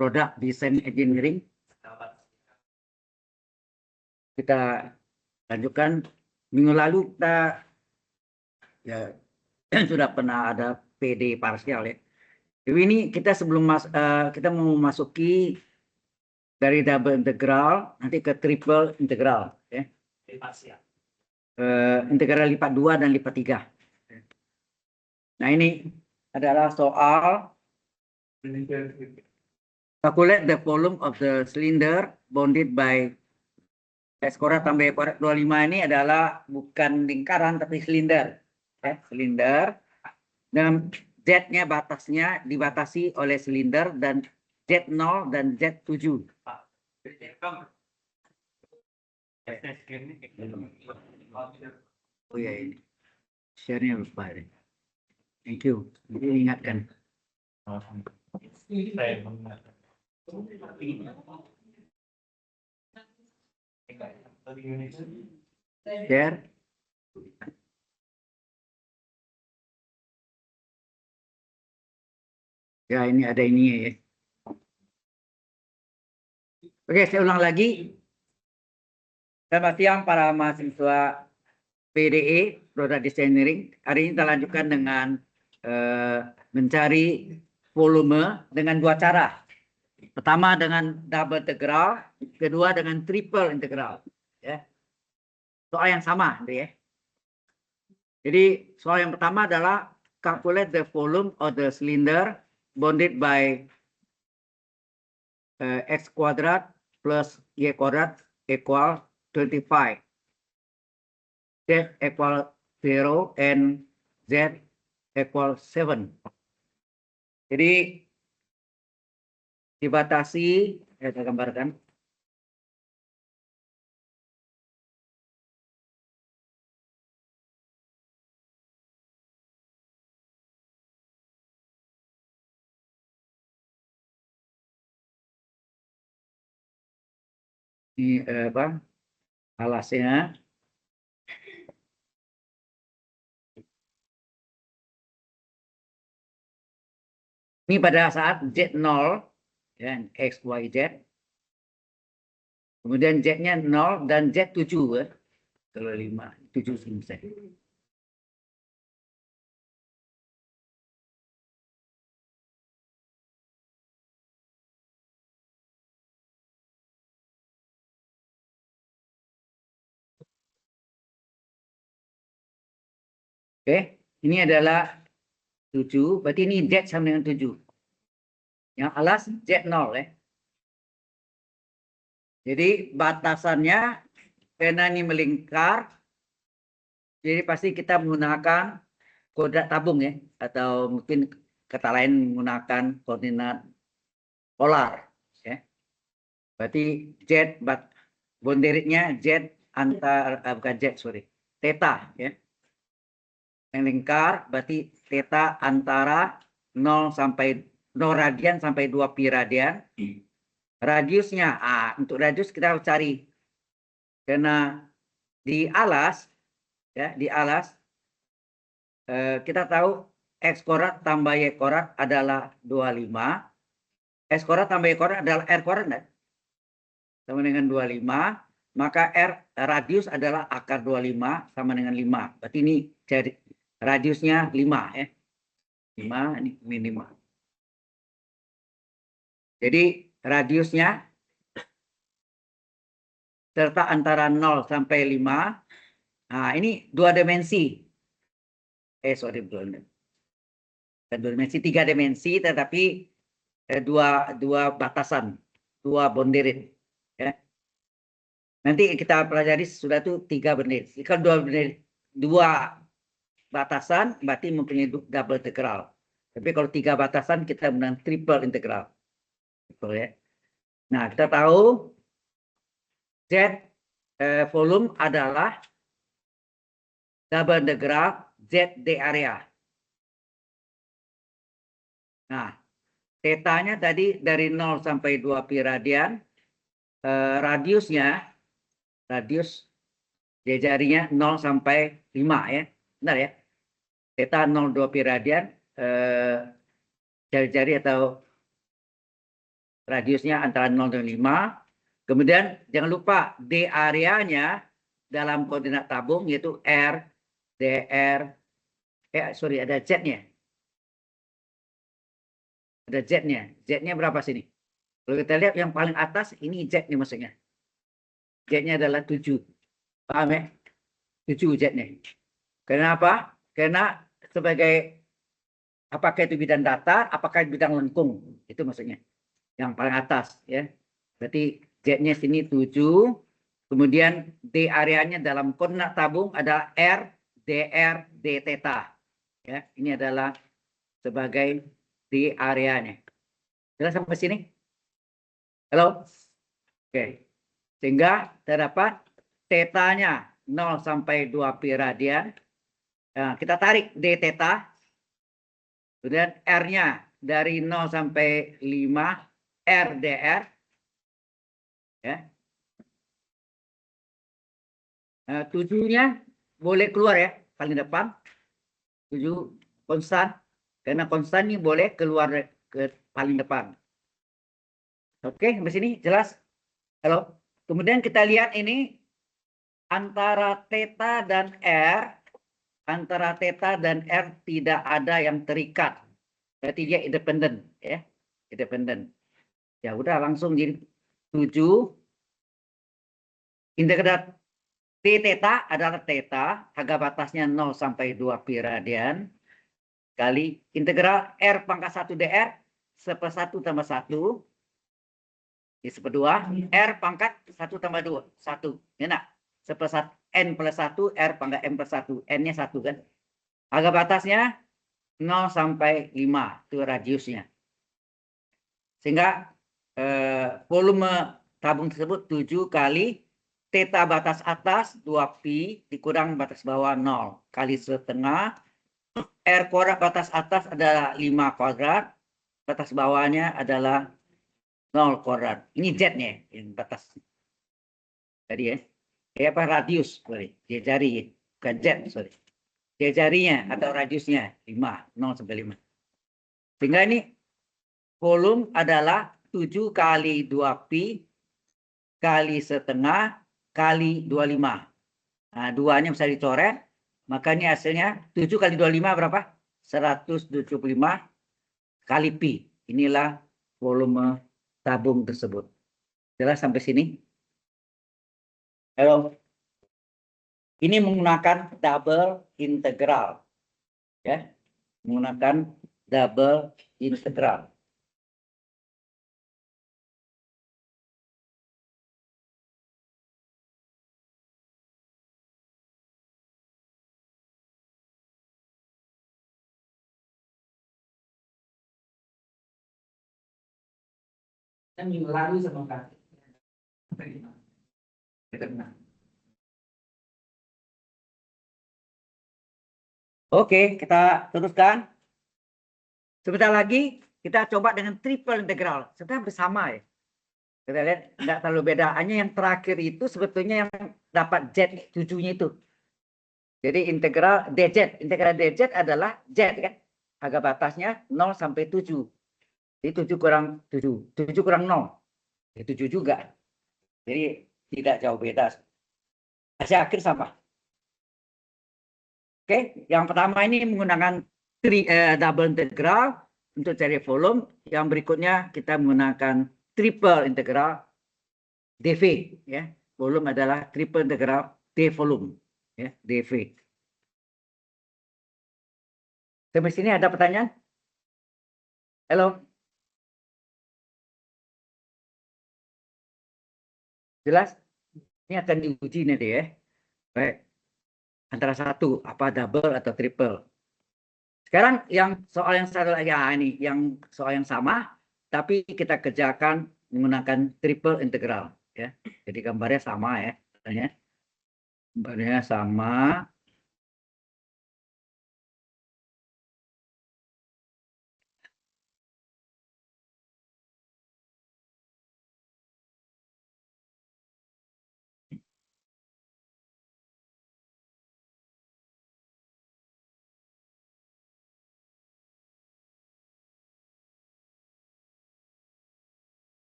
Product Design Engineering. Kita lanjutkan. Minggu lalu kita ya sudah pernah ada PD parsial ya. Jadi ini kita kita mau memasuki dari double integral nanti ke triple integral ya. Integral lipat 2 dan lipat 3. Nah ini adalah soal calculate the volume of the cylinder bounded by S kuadrat tambah Y kuadrat 25. Ini adalah bukan lingkaran tapi silinder. Silinder. Dan Z-nya batasnya dibatasi oleh silinder dan Z0 dan Z7. Oh ya ini. Share-nya lupa. Thank you. Jadi ingatkan. Share. Ya ini ada ini ya. Oke, saya ulang lagi. Selamat siang para mahasiswa PDE, Product Design Engineering. Hari ini kita lanjutkan dengan mencari volume dengan dua cara. Pertama dengan double integral, kedua dengan triple integral. Ya. Soal yang sama, gitu ya. Jadi soal yang pertama adalah calculate the volume of the cylinder bounded by x kuadrat plus y kuadrat equal 25. Z equal 0 and Z equal 7. Jadi dibatasi, saya gambarkan. Ini apa? Alasnya. Ini pada saat Z0 ya, X, Y, Z. Kemudian Z-nya 0 dan Z7 ya. Kalau 5, 7 selesai. Oke, ini adalah 7, berarti ini Z sama dengan 7. Yang alas Z0 ya. Jadi batasannya karena ini melingkar, jadi pasti kita menggunakan kodrat tabung ya, atau mungkin kata lain menggunakan koordinat polar ya. Berarti Z boundary-nya Z antar bukan Z sorry, theta ya. Yang lingkar berarti theta antara 0 radian sampai 2 pi radian. Radiusnya, untuk radius kita harus cari. Karena di alas, ya di alas, kita tahu X kuadrat tambah Y kuadrat adalah 25. X kuadrat tambah Y kuadrat adalah R kuadrat. Sama dengan 25. Maka radius adalah akar 25 sama dengan 5. Berarti ini jadi radiusnya 5 ya. 5 ini minimal. Jadi radiusnya serta antara 0 sampai 5. Nah, ini 2 dimensi. Sorry, belum. 2 dimensi, 3 dimensi, tetapi dua batasan, 2 boundary. Ya. Nanti kita pelajari sudah tuh 3 boundary. Kalau 2 batasan berarti mempunyai double integral. Tapi kalau 3 batasan kita menggunakan triple integral. Betul ya. Nah, kita tahu Z volume adalah double integral Z D area. Nah, tetanya tadi dari 0 sampai 2 pi radian. Radiusnya, radius jarinya 0 sampai 5 ya. Benar ya. Theta 0, 2 pi radian. Jari-jari atau radiusnya antara 0 dan 5. Kemudian jangan lupa D areanya dalam koordinat tabung yaitu R, DR, ada Z-nya. Ada Z-nya. Z-nya berapa sini? Kalau kita lihat yang paling atas ini Z nih maksudnya. Z-nya adalah 7. Paham ya? 7 Z-nya. Kenapa? Karena sebagai apakah itu bidang datar, apakah itu bidang lengkung. Itu maksudnya. Yang paling atas ya. Berarti Z-nya sini 7. Kemudian D areanya dalam koordinat tabung adalah R, DR, D theta. Ya, ini adalah sebagai D areanya. Jelas sampai sini? Halo? Oke. Sehingga terdapat tetanya 0 sampai 2 pi radian. Nah, kita tarik D theta. Kemudian R-nya dari 0 sampai 5 RDR. Ya. 7-nya boleh keluar ya, paling depan. 7 konstan. Karena konstan ini boleh keluar ke paling depan. Oke, sampai sini jelas? Halo. Kemudian kita lihat ini antara theta dan R. Antara theta dan R tidak ada yang terikat. Berarti dia independen. Ya. Independen. Ya udah langsung jadi 7. Integral T theta adalah theta, harga batasnya 0 sampai 2 pi radian, kali integral R pangkat 1 dr, 1/1 tambah 1, ya 1/2, R pangkat 1 tambah 2, 1. Enak, 1/1, N plus 1, R pangkat M plus 1, N-nya 1 kan. Harga batasnya 0 sampai 5, itu radiusnya. Sehingga volume tabung tersebut 7 kali theta batas atas 2 pi dikurang batas bawah 0 kali setengah. R kuadrat batas atas adalah 5 kuadrat. Batas bawahnya adalah 0 kuadrat. Ini Z-nya yang batas. Tadi ya. Apa radius, sorry. Dia jari, bukan Z, sorry. Dia jarinya atau radiusnya 5, 0 sampai 5. Sehingga ini volume adalah 7 kali 2 pi kali setengah kali 25. Nah, 2-nya bisa dicoret. Maka ini hasilnya 7 kali 25 berapa? 175 kali pi. Inilah volume tabung tersebut. Jelas sampai sini? Halo. Ini menggunakan double integral. Ya. Menggunakan double integral. Kan minggu lalu sama kaki. Oke, kita teruskan. Sebentar lagi kita coba dengan triple integral. Sebenarnya bersama ya. Kita lihat nggak terlalu beda. Hanya yang terakhir itu sebetulnya yang dapat Z 7-nya itu. Jadi integral DZ adalah Z kan. Harga batasnya 0 sampai 7. Jadi 7 kurang 7. 7 kurang 0. Ya 7 juga. Jadi tidak jauh beda. Hasil akhir sama. Oke, yang pertama ini menggunakan double integral untuk cari volume. Yang berikutnya kita menggunakan triple integral dV. Ya, volume adalah triple integral d volume. Ya, dV. Sampai sini ada pertanyaan? Halo, jelas? Ini akan diuji nanti ya. Baik. Antara satu, apa double atau triple. Sekarang yang soal yang satu lagi, ini yang soal yang sama, tapi kita kerjakan menggunakan triple integral. Ya. Jadi gambarnya sama ya. Gambarnya sama.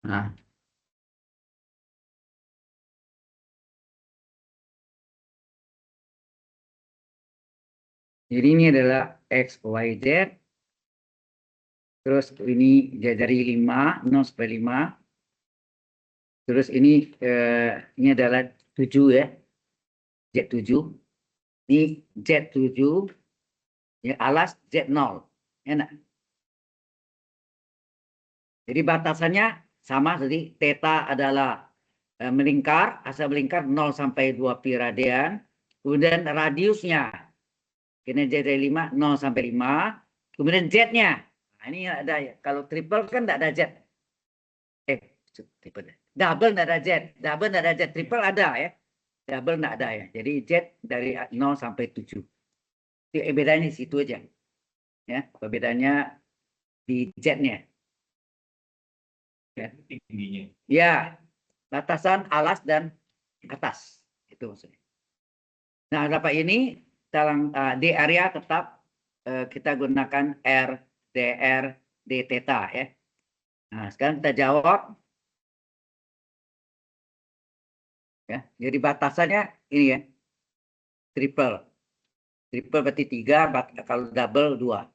Nah, jadi ini adalah X, Y, Z. Terus ini dari 5, 0 sampai 5. Terus ini adalah 7 ya. Z7. Ini Z7. Ya, alas Z0. Enak. Jadi batasannya sama, jadi theta adalah melingkar, asal melingkar 0 sampai 2 pi radian. Kemudian radiusnya, ini Z dari 5, 0 sampai 5. Kemudian Z-nya. Nah, ini ada ya. Kalau triple kan tidak ada Z. Triple. Double tidak ada Z. Double tidak ada Z. Triple ada ya. Double tidak ada ya. Jadi Z dari 0 sampai 7. Bedanya di situ aja. Ya, perbedaannya di Z-nya. Ya. Tingginya. Ya, batasan alas dan atas. Itu maksudnya. Nah, dapat ini dalam D area tetap kita gunakan R, DR, D theta ya. Nah, sekarang kita jawab. Ya, jadi batasannya ini ya. Triple. Triple berarti 3, kalau double 2.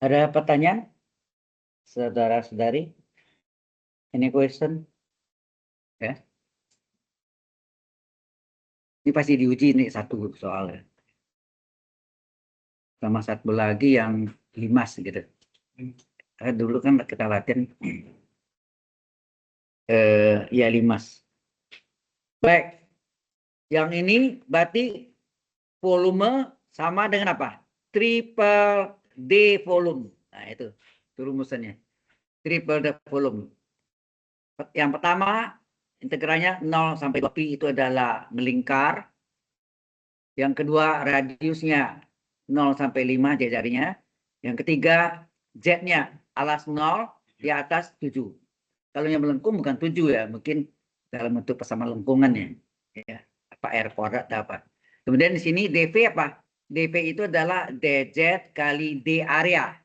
Ada pertanyaan? Saudara-saudari? Any question? Ya. Ini pasti diuji nih satu soalnya. Sama satu lagi yang limas gitu. Dulu kan kita latihan ya limas. Baik. Yang ini berarti volume sama dengan apa? Triple D volume. Nah, itu rumusannya. Triple D volume. Yang pertama, integralnya 0 sampai 2 pi itu adalah melingkar. Yang kedua, radiusnya 0 sampai 5 jarinya. Yang ketiga, Z-nya alas 0 di atas 7. Kalau yang melengkung bukan 7 ya, mungkin dalam bentuk persamaan lengkungannya. Ya, apa R kuadrat atau apa. Kemudian di sini dV apa? dV itu adalah dz kali d area.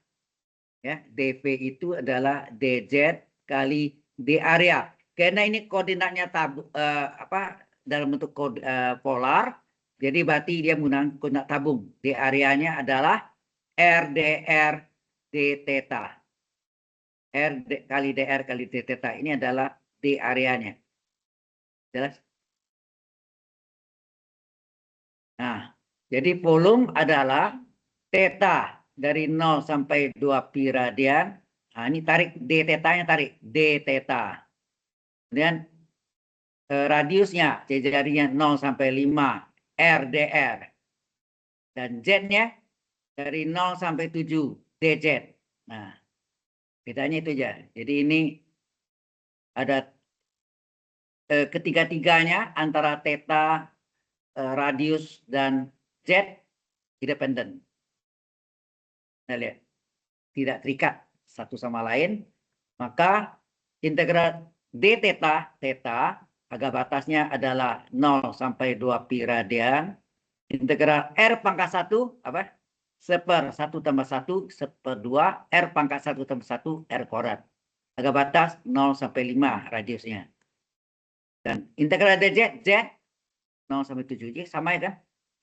Ya, dV itu adalah dz kali d area. Karena ini koordinatnya dalam bentuk polar, jadi berarti dia menggunakan koordinat tabung. D areanya adalah RDR d theta. R kali dr kali d theta ini adalah d areanya. Jelas? Nah, jadi volume adalah theta dari 0 sampai 2 pi radian. Nah, ini tarik d theta-nya, tarik d theta. Kemudian radiusnya jarinya 0 sampai 5 RDR. Dan Z-nya dari 0 sampai 7 DZ. Nah, bedanya itu aja. Jadi ini ada ketiga-tiganya antara theta, radius, dan Z independen. Nah, lihat. Tidak terikat satu sama lain, maka integral d theta, agak batasnya adalah 0 sampai 2 pi radian. Integral R pangkat 1, apa? 1 tambah 1, 1/2, R pangkat 1 tambah 1, R kuadrat. Agak batas 0 sampai 5 radiusnya. Dan integral dz, Z 0 sampai 7. Jadi sama ya kan?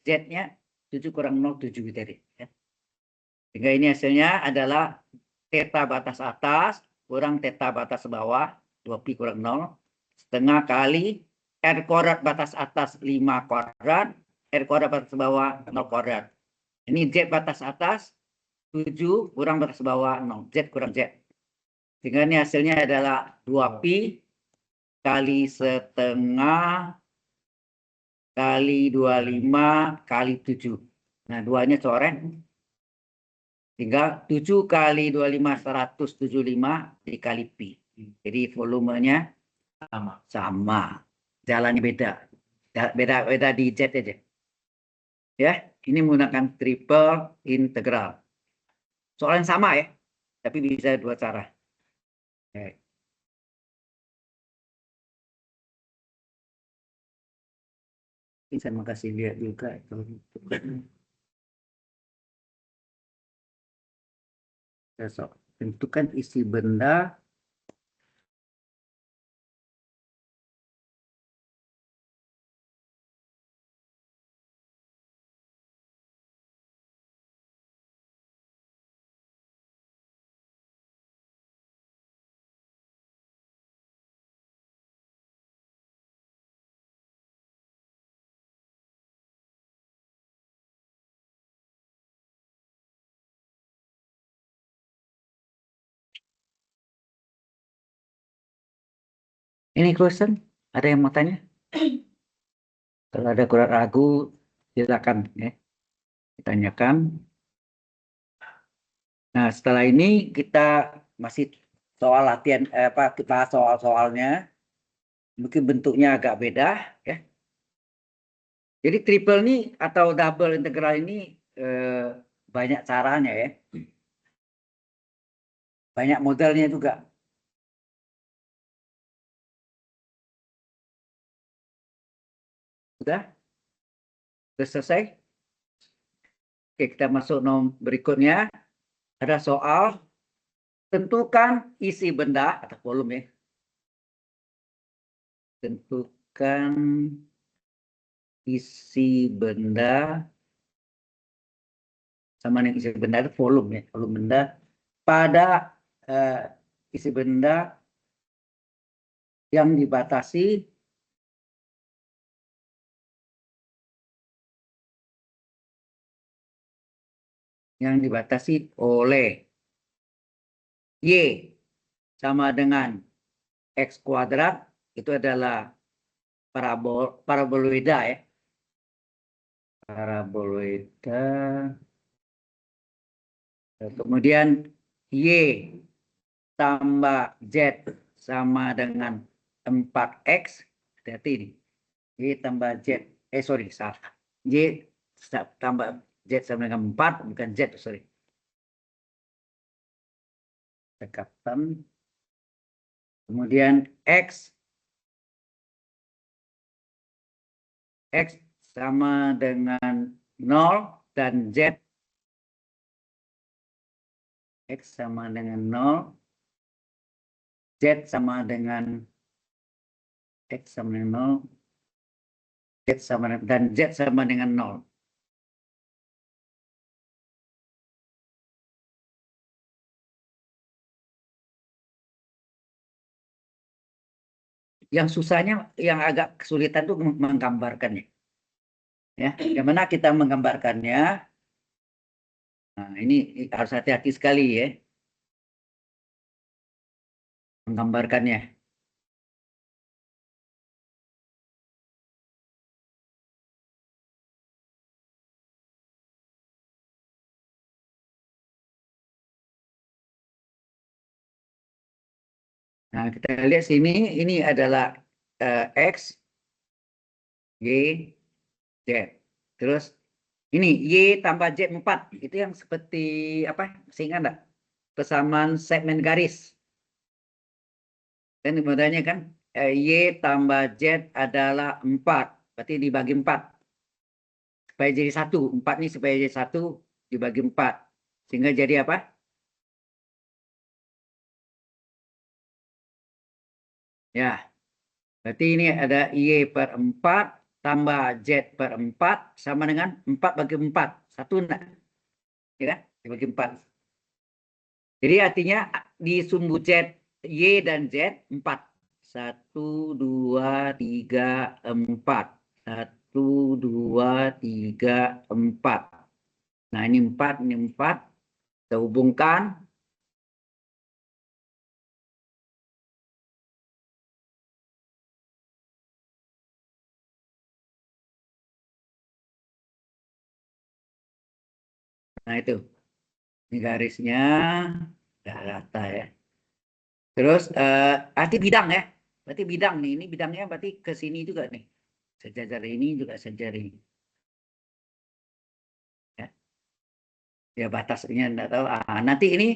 Z-nya 7 kurang 0, 7 tadi. Ya. Sehingga ini hasilnya adalah theta batas atas kurang theta batas bawah, 2 pi kurang 0, setengah kali R kuadrat batas atas 5 kuadrat, R kuadrat batas bawah 0 kuadrat. Ini Z batas atas 7 kurang batas bawah 0, Z kurang Z. Sehingga ini hasilnya adalah 2 pi kali setengah kali 25 kali 7. Nah, duanya coret. Tinggal 7 kali 25, 175 dikali pi. Jadi volumenya sama. Jalannya beda. Beda di Z aja. Ya, ini menggunakan triple integral. Soal yang sama ya, tapi bisa dua cara. Oke. Ini saya mau kasih lihat juga. Besok tentukan isi benda ini question. Ada yang mau tanya? Kalau ada kurang ragu, silakan ya, ditanyakan. Nah, setelah ini kita masih soal latihan apa kita soal-soalnya. Mungkin bentuknya agak beda ya. Jadi triple ini atau double integral ini banyak caranya ya. Banyak modelnya juga. Sudah? Sudah selesai? Oke, kita masuk nomor berikutnya. Ada soal tentukan isi benda atau volume ya. Tentukan isi benda sama dengan isi benda itu volume ya, volume benda pada isi benda yang dibatasi oleh Y sama dengan X kuadrat, itu adalah paraboloida ya. Paraboloida. Kemudian Y tambah Z sama dengan 4X. Hati-hati ini. Y tambah Z. Sorry, salah. Y tambah Z sama dengan 4, bukan Z, sorry. Dekatan. Kemudian X sama dengan 0 dan Z X sama dengan 0, Z sama dengan X sama dengan 0, Z sama dan Z sama dengan 0. Yang susahnya, yang agak kesulitan itu menggambarkannya. Ya, bagaimana kita menggambarkannya? Nah, ini harus hati-hati sekali ya, menggambarkannya. Nah, kita lihat sini, ini adalah X, Y, Z. Terus ini Y tambah Z 4. Itu yang seperti apa? Masih ingat enggak? Persamaan segmen garis. Dan modalnya kan Y tambah Z adalah 4. Berarti dibagi 4. Supaya jadi 1. 4 ini supaya jadi 1 dibagi 4. Sehingga jadi apa? Ya. Berarti ini ada Y per 4 tambah Z per 4 sama dengan 4 bagi 4. 1 enggak? Ya kan? Dibagi 4. Jadi artinya di sumbu Z, Y dan Z 4. 1, 2, 3, 4. 1, 2, 3, 4. Nah ini 4, ini 4. Kita hubungkan. Nah itu. Ini garisnya. Udah rata ya. Terus arti bidang ya. Berarti bidang nih. Ini bidangnya berarti ke sini juga nih. Sejajar ini juga sejajar ini. Ya, ya batasnya enggak tahu. Nanti ini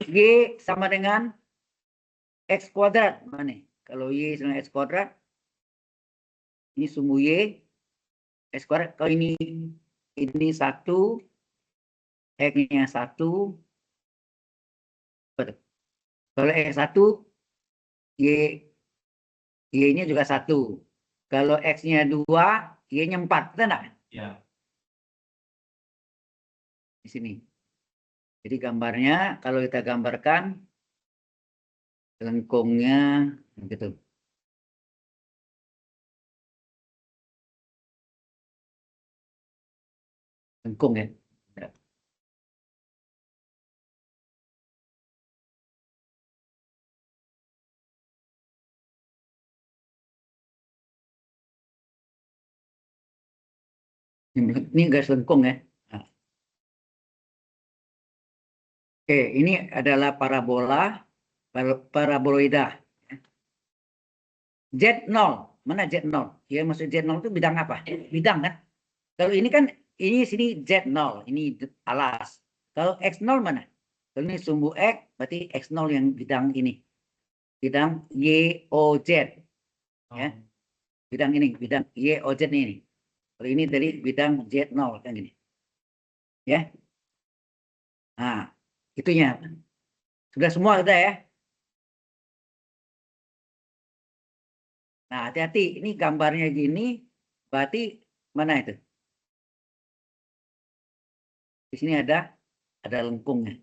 G sama dengan X kuadrat mana? Kalau Y sama X kuadrat, ini sumbu Y, X kuadrat. Kalau ini 1, X-nya 1. Kalau X1, Y-nya juga 1. Kalau X-nya 2, Y-nya 4. Betul nggak? Ya. Di sini. Jadi gambarnya, kalau kita gambarkan, lengkungnya gitu. Lengkung ya. Ini garis lengkung ya. Nah. Oke, ini adalah paraboloida. Z0, mana Z0? Ya maksud Z0 itu bidang apa? Bidang kan? Kalau ini kan, ini sini Z0, ini alas. Kalau X0 mana? Kalau ini sumbu X, berarti X0 yang bidang ini. Bidang YOZ. Ya. Bidang ini, bidang YOZ ini. Kalau ini dari bidang Z0 kan gini. Ya. Nah, itunya. Sudah semua sudah ya. Nah, hati-hati. Ini gambarnya gini, berarti mana itu? Di sini ada lengkungnya.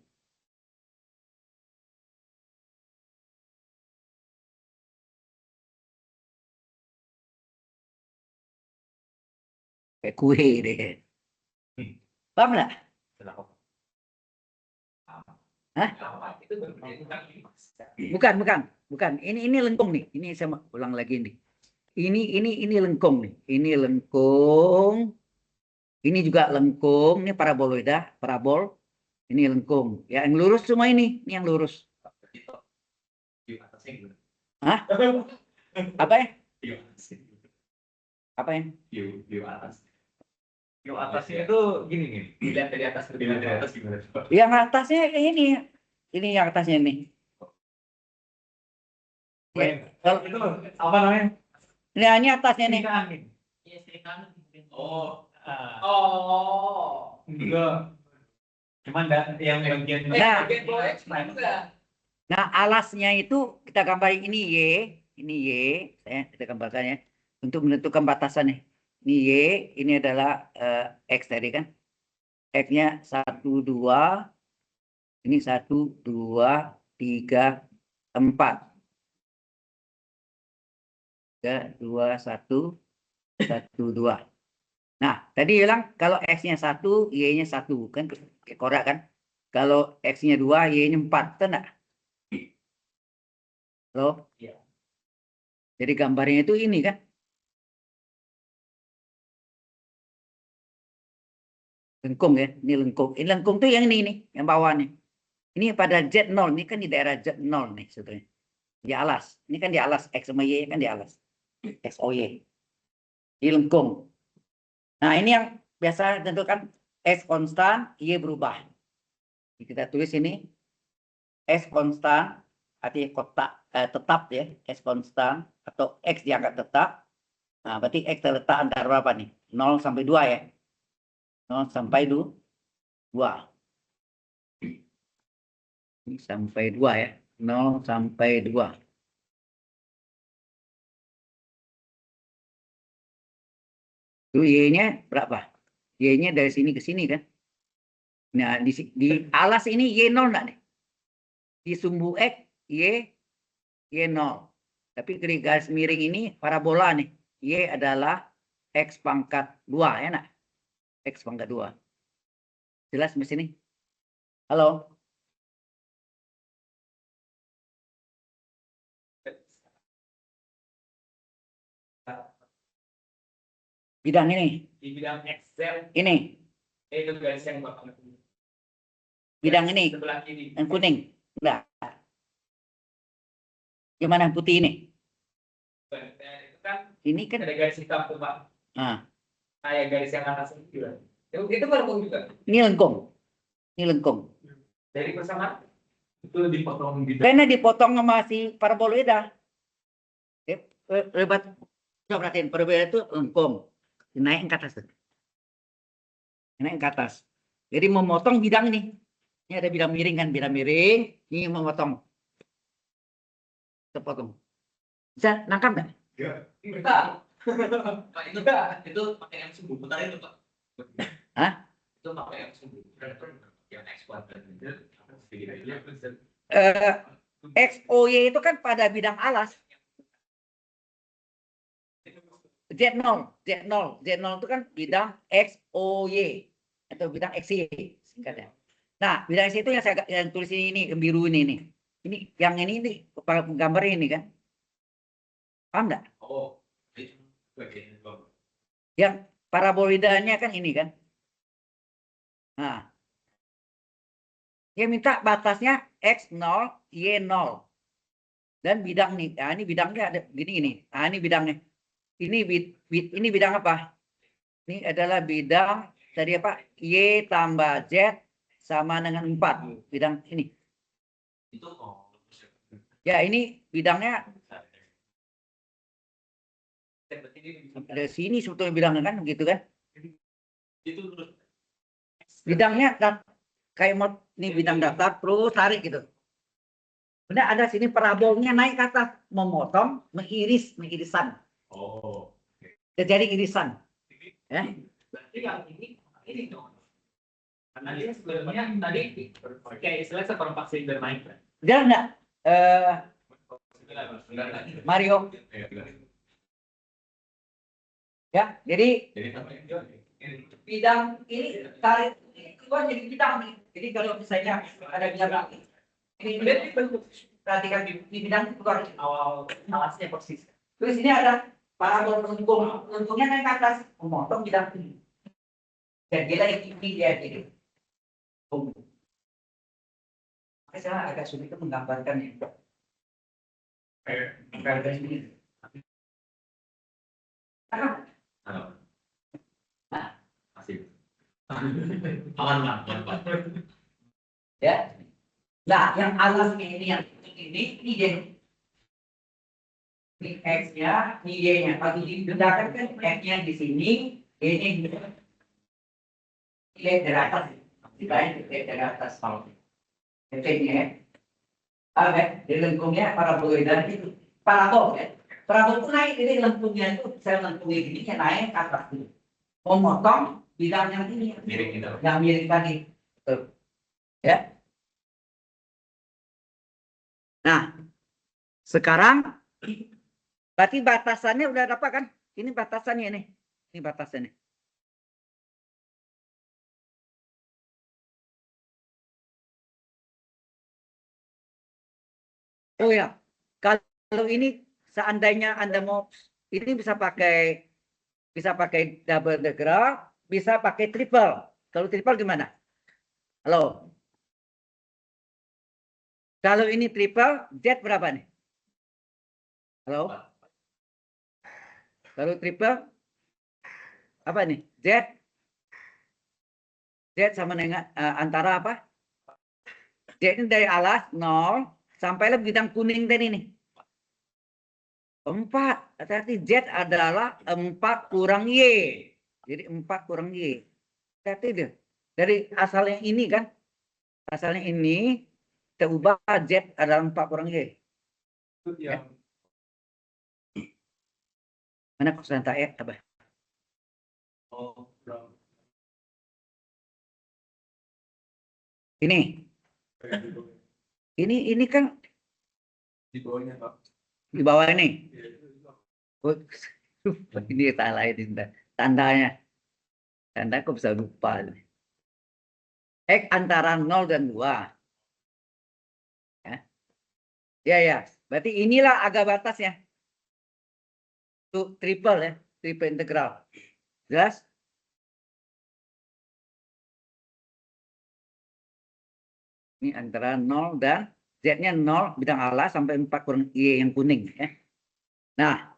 Kayak kue deh. Paham nggak? Hah? Bukan. Ini lengkung nih. Ini saya ulang lagi nih. Ini lengkung nih. Ini lengkung. Ini juga lengkung. Ini paraboloida, parabol. Ini lengkung. Ya, yang lurus semua ini. Ini yang lurus. Hah? Apa ya? Apa yang? View atas. View atasnya itu gini nih. Dilihat dari atas gimana? Yang atasnya ini. Ini yang atasnya nih. Kalau itu apa namanya? Ini atasnya nih. Oh. Enggak. Cuman yang bagian Nah, alasnya itu kita gambarin ini Y, kita gambarkan ya, untuk menentukan batasannya. Ini Y, ini adalah X tadi kan, X-nya 1, 2, ini 1, 2, 3, 4. 3, 2, 1, 1, 2. Nah, tadi bilang kalau X-nya 1, Y-nya 1, kan kayak kodak kan. Kalau X-nya 2, Y-nya 4, kan enggak? Loh? Iya. Jadi gambarnya itu ini kan. Lengkung ya, ini lengkung. Ini lengkung tuh yang ini nih, yang bawah nih. Ini pada Z0, ini kan di daerah Z0 nih sebetulnya. Di alas. Ini kan di alas, X sama Y kan di alas. X, O, Y. Ini lengkung. Nah, ini yang biasa tentukan X konstan, Y berubah. Kita tulis ini X konstan, artinya kotak tetap ya, X konstan atau X diangkat tetap. Nah, berarti X terletak antara berapa nih? 0 sampai 2 ya. 0 sampai 2. Ini sampai 2 ya. 0 sampai 2. Itu Y-nya berapa? Y-nya dari sini ke sini kan. Nah, di alas ini Y0 enggak nih? Di sumbu X, Y0. Tapi di garis miring ini parabola nih. Y adalah X pangkat 2 ya nak? X pangkat 2. Jelas di sini? Halo? Bidang ini. Di bidang Excel Ini. itu garis yang Bidang ini. sebelah kiri. Yang kuning. Enggak. Gimana putih ini? Itu kan Ini kan ada garis hitam tuh Pak. nah, Kayak garis yang atas itu juga. Itu lengkung juga. ini lengkung. Ini lengkung. Dari persamaan Itu dipotong gitu. Karena dipotong sama si paraboloida. Lebat. Coba perhatiin, paraboloida itu lengkung. Naik ke atas. Naik ke atas. Jadi memotong bidang ini. Ini ada bidang miring kan, bidang miring. Ini memotong. Terpotong. Bisa nangkap nggak? Ya. Enggak. Pak, itu enggak. Itu pakai yang sumbu putar itu, Pak. Hah? Itu pakai yang sumbu putar. Yang ekspor dan itu. XOY itu kan pada bidang alas. Z0 itu kan bidang XOY atau bidang XY singkatnya. Nah, bidang XY itu yang saya tulis ini yang biru ini nih. Ini yang ini gambar ini kan. Paham enggak? Oh, itu bagian itu. Yang paraboloidanya kan ini kan. Nah, dia minta batasnya X0, Y0. Dan bidang nih, nah ini bidangnya ada gini ini. Nah, ini bidangnya. Ini bidang apa? Ini adalah bidang tadi apa? Y tambah Z sama dengan 4. Bidang ini. Itu Ya, ini bidangnya ada sini sebetulnya bidangnya kan gitu kan. itu Bidangnya kayak mau ini bidang datar terus tarik gitu. Benar ada sini parabolnya naik ke atas, memotong, mengirisan. Oh. Jadi irisan. Ya. Berarti yang ini dong. Karena dia sebenarnya tadi kayak istilah seperempat silinder naik kan. Dia enggak Mario. Ya, jadi bidang ini tarik keluar jadi bidang nih. Jadi kalau misalnya ada bidang ini perhatikan di bidang itu keluar awal alasnya persis. Terus ini ada parabol lengkung, lengkungnya naik ke atas, memotong bidang ini. Dan kita ini dia jadi. Saya agak sulit menggambarkan ini. Gambar ini. Masih. Aman. Ya. Nah, yang alasnya ini yang ini dia. Ini X-nya, ini Y-nya. Kalau dibedakan kan X-nya di sini, Y-nya nilai dari atas. Dibanding nilai dari atas. F-nya. Di lengkungnya paraboloida itu. Parabol ya. Parabol itu naik, jadi lengkungnya itu, saya lengkungnya gini, ya naik ke atas dulu. Memotong bidang yang ini. Yang miring tadi. Ya. Nah, sekarang berarti batasannya udah dapat kan? Ini batasannya nih. Ini batasannya. Oh ya, kalau ini seandainya Anda mau ini bisa pakai double integral, bisa pakai triple. Kalau triple gimana? Halo. Kalau ini triple, Z berapa nih? Halo. Kalau triple apa nih? Z sama dengan antara apa? Z ini dari alas 0 sampai bidang kuning tadi nih. 4. Berarti Z adalah 4 kurang Y. Jadi 4 kurang Y. Berarti deh. Dari asalnya ini kan. Asalnya ini kita ubah Z adalah 4 kurang Y. Ya. Mana konstan E apa? Ini kan Di bawahnya, Pak. di bawah ini. Oh, ini salah ini tandanya. Tanda kok bisa lupa. X antara 0 dan 2. Ya. Berarti inilah agak batasnya. Itu triple ya. Triple integral. Jelas? Ini antara 0 dan Z-nya 0 bidang alas sampai 4 kurang Y yang kuning. Ya. Nah.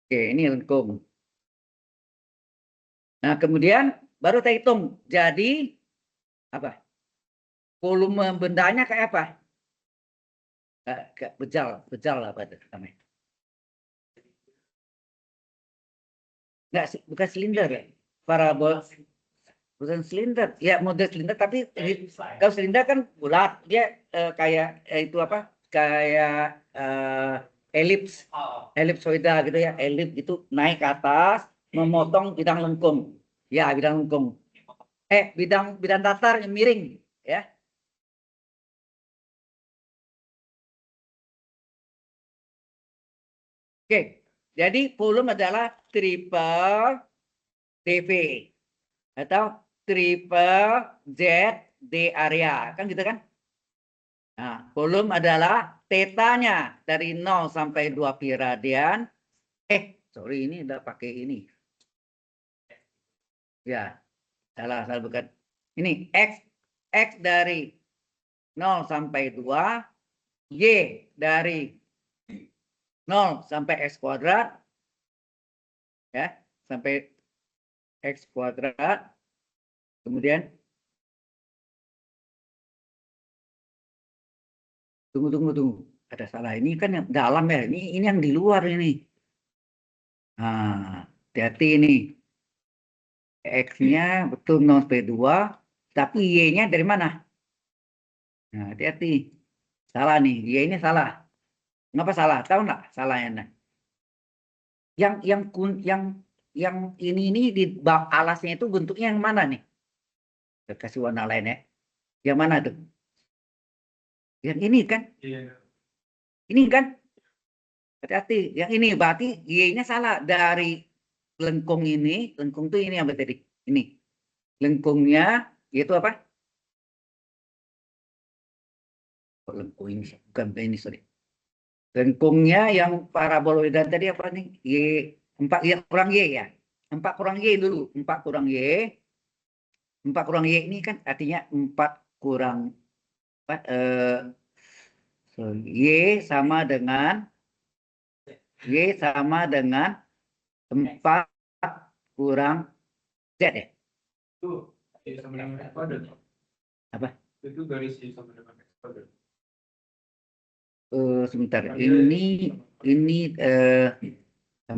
Oke, ini lengkung. Nah, kemudian baru kita hitung. Jadi Apa? Volume bendanya kayak apa? Kayak bejal apa itu namanya? Enggak, bukan silinder ya. Parabol, bukan silinder. Ya model silinder, tapi kalau silinder kan bulat, dia kayak itu apa? Kayak elips, elipsoida gitu ya, elips itu naik ke atas, memotong bidang lengkung. Ya, bidang lengkung. Bidang datar yang miring, ya. Oke, jadi volume adalah triple DV atau triple Z D area, kan gitu kan? Nah, volume adalah tetanya dari 0 sampai 2 pi radian. Sorry, ini udah pakai ini. Ya, salah bukan. Ini X dari 0 sampai 2, Y dari 0 sampai X kuadrat, ya, sampai X kuadrat. Kemudian, tunggu. Ada salah. Ini kan yang dalam ya. Ini yang di luar ini. Nah, hati-hati ini. X-nya betul 0 sampai 2, tapi Y-nya dari mana? Nah, hati-hati. Salah nih, Y ini salah. Kenapa salah? Tahu nggak salahnya? Nah, yang ini di alasnya itu bentuknya yang mana nih? Kita kasih warna lain ya. Yang mana tuh? Yang ini kan? Iya. Ini kan? Hati-hati. Yang ini berarti Y-nya salah. Dari lengkung ini, lengkung tuh ini apa tadi? Ini. Lengkungnya itu apa? Oh, lengkung ini, bukan ini, sorry. Lengkungnya yang paraboloida tadi apa nih? Y 4 ya, kurang Y ya. 4 kurang Y dulu. 4 kurang Y. 4 kurang Y ini kan artinya 4 kurang 4, Y sama dengan 4 kurang Z ya. Itu Y sama dengan X kuadrat. Apa? Itu garis Y sama dengan X kuadrat. Sebentar. Ini 4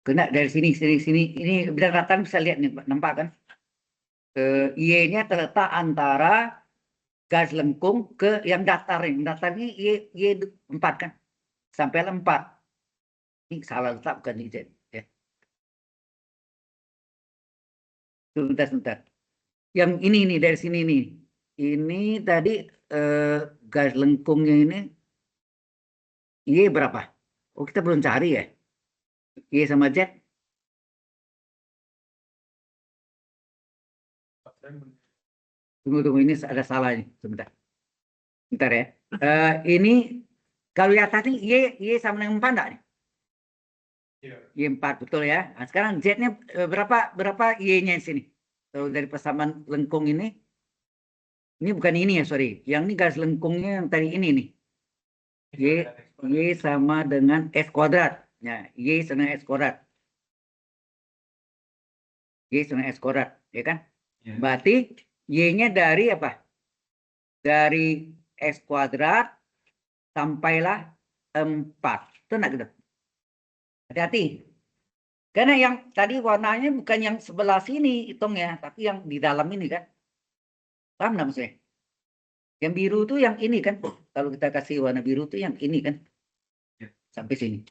kena dari sini. Ini bidang rata bisa lihat nih, nampak kan? Y-nya terletak antara garis lengkung ke yang datar. Yang datar ini Y 4 kan? Sampai 4. Ini salah letak bukan di Z. Ya. Sebentar. Yang ini nih dari sini nih. Ini tadi garis lengkungnya ini Y berapa? Oh, kita belum cari ya. Y sama Z. Tunggu, ini ada salah nih. Sebentar ya. Ini kalau di atas nih Y sama dengan 4 enggak nih? Iya. Y 4 betul ya. Nah, sekarang Z-nya berapa Y-nya di sini? Kalau dari persamaan lengkung ini bukan ini ya, sorry. Yang ini garis lengkungnya yang tadi ini nih. Y sama dengan S kuadrat. Ya, Y sama dengan S kuadrat. Y sama S kuadrat, ya kan? Ya. Berarti Y-nya dari apa? Dari S kuadrat sampailah 4. Itu enggak gitu? Hati-hati. Karena yang tadi warnanya bukan yang sebelah sini hitungnya, tapi yang di dalam ini kan. Paham nggak maksudnya? Yang biru itu yang ini kan. Kalau kita kasih warna biru itu yang ini kan. Ya. Sampai sini.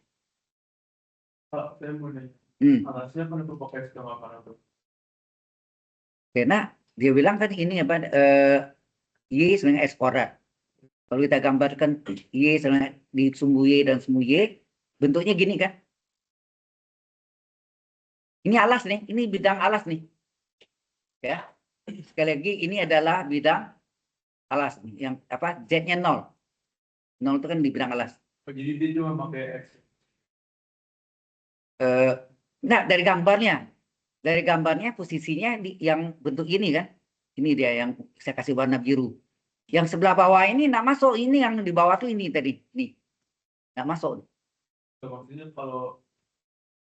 Kalau saya mau nanya, alasnya kenapa pakai skema apa tuh? Karena dia bilang kan ini apa? Y sama dengan S kuadrat. Kalau kita gambarkan Y sama di sumbu Y dan sumbu Y, bentuknya gini kan. Ini alas nih, ini bidang alas nih. Ya. Sekali lagi ini adalah bidang alas nih, yang apa? Z-nya 0. 0 itu kan di bidang alas. Oh, jadi dia cuma pakai X. Nah, dari gambarnya posisinya di yang bentuk ini kan. Ini dia yang saya kasih warna biru. Yang sebelah bawah ini nggak masuk. Ini yang di bawah tuh ini tadi. Nih. Nggak masuk. So, maksudnya kalau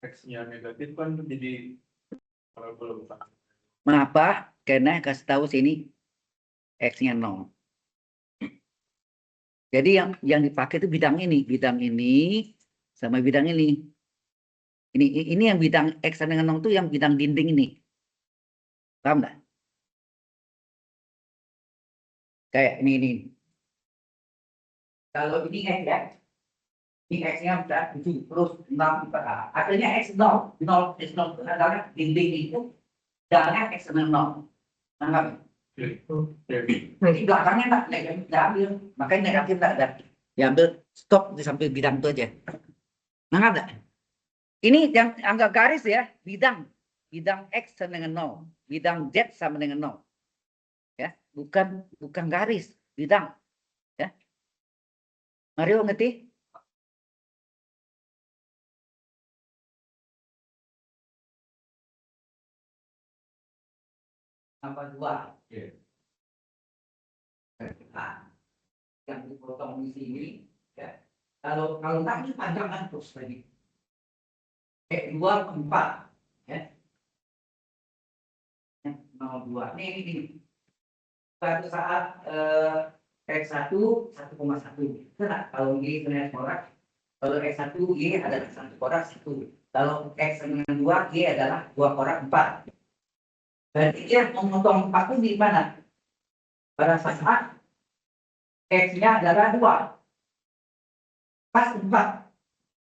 X-nya negatif kan jadi parabola bukan. Mengapa? karena kasih tahu sini X-nya 0. Jadi yang dipakai itu bidang ini sama bidang ini. Ini yang bidang X dengan 0 itu yang bidang dinding ini. Paham nggak? Kayak ini. Kalau ini X ya, ini X-nya udah 7 terus 6 artinya X 0, X 0 itu adalah dinding itu bidangnya X dengan 0. Anggap. Jadi belakangnya nggak diambil, makanya negatif nggak ada. Diambil stop di samping bidang itu aja. Anggap nggak? Ini yang anggap garis ya, bidang X sama dengan 0, bidang Z sama dengan 0. Ya, bukan garis, bidang. Ya. Mario ngerti? Apa dua? Nah, yang dipotong di sini, ya. Kalau tak itu panjangan terus tadi. X2 4, ya. 0,2. Ini. Pada saat X1 1,1. Benar. Kalau Y dengan korak, kalau X1 Y adalah 1 korak 1. Kalau X dengan 2 Y adalah 2 korak 4. Berarti dia memotong 4 itu di mana? Pada saat X-nya adalah 2. Pas 4.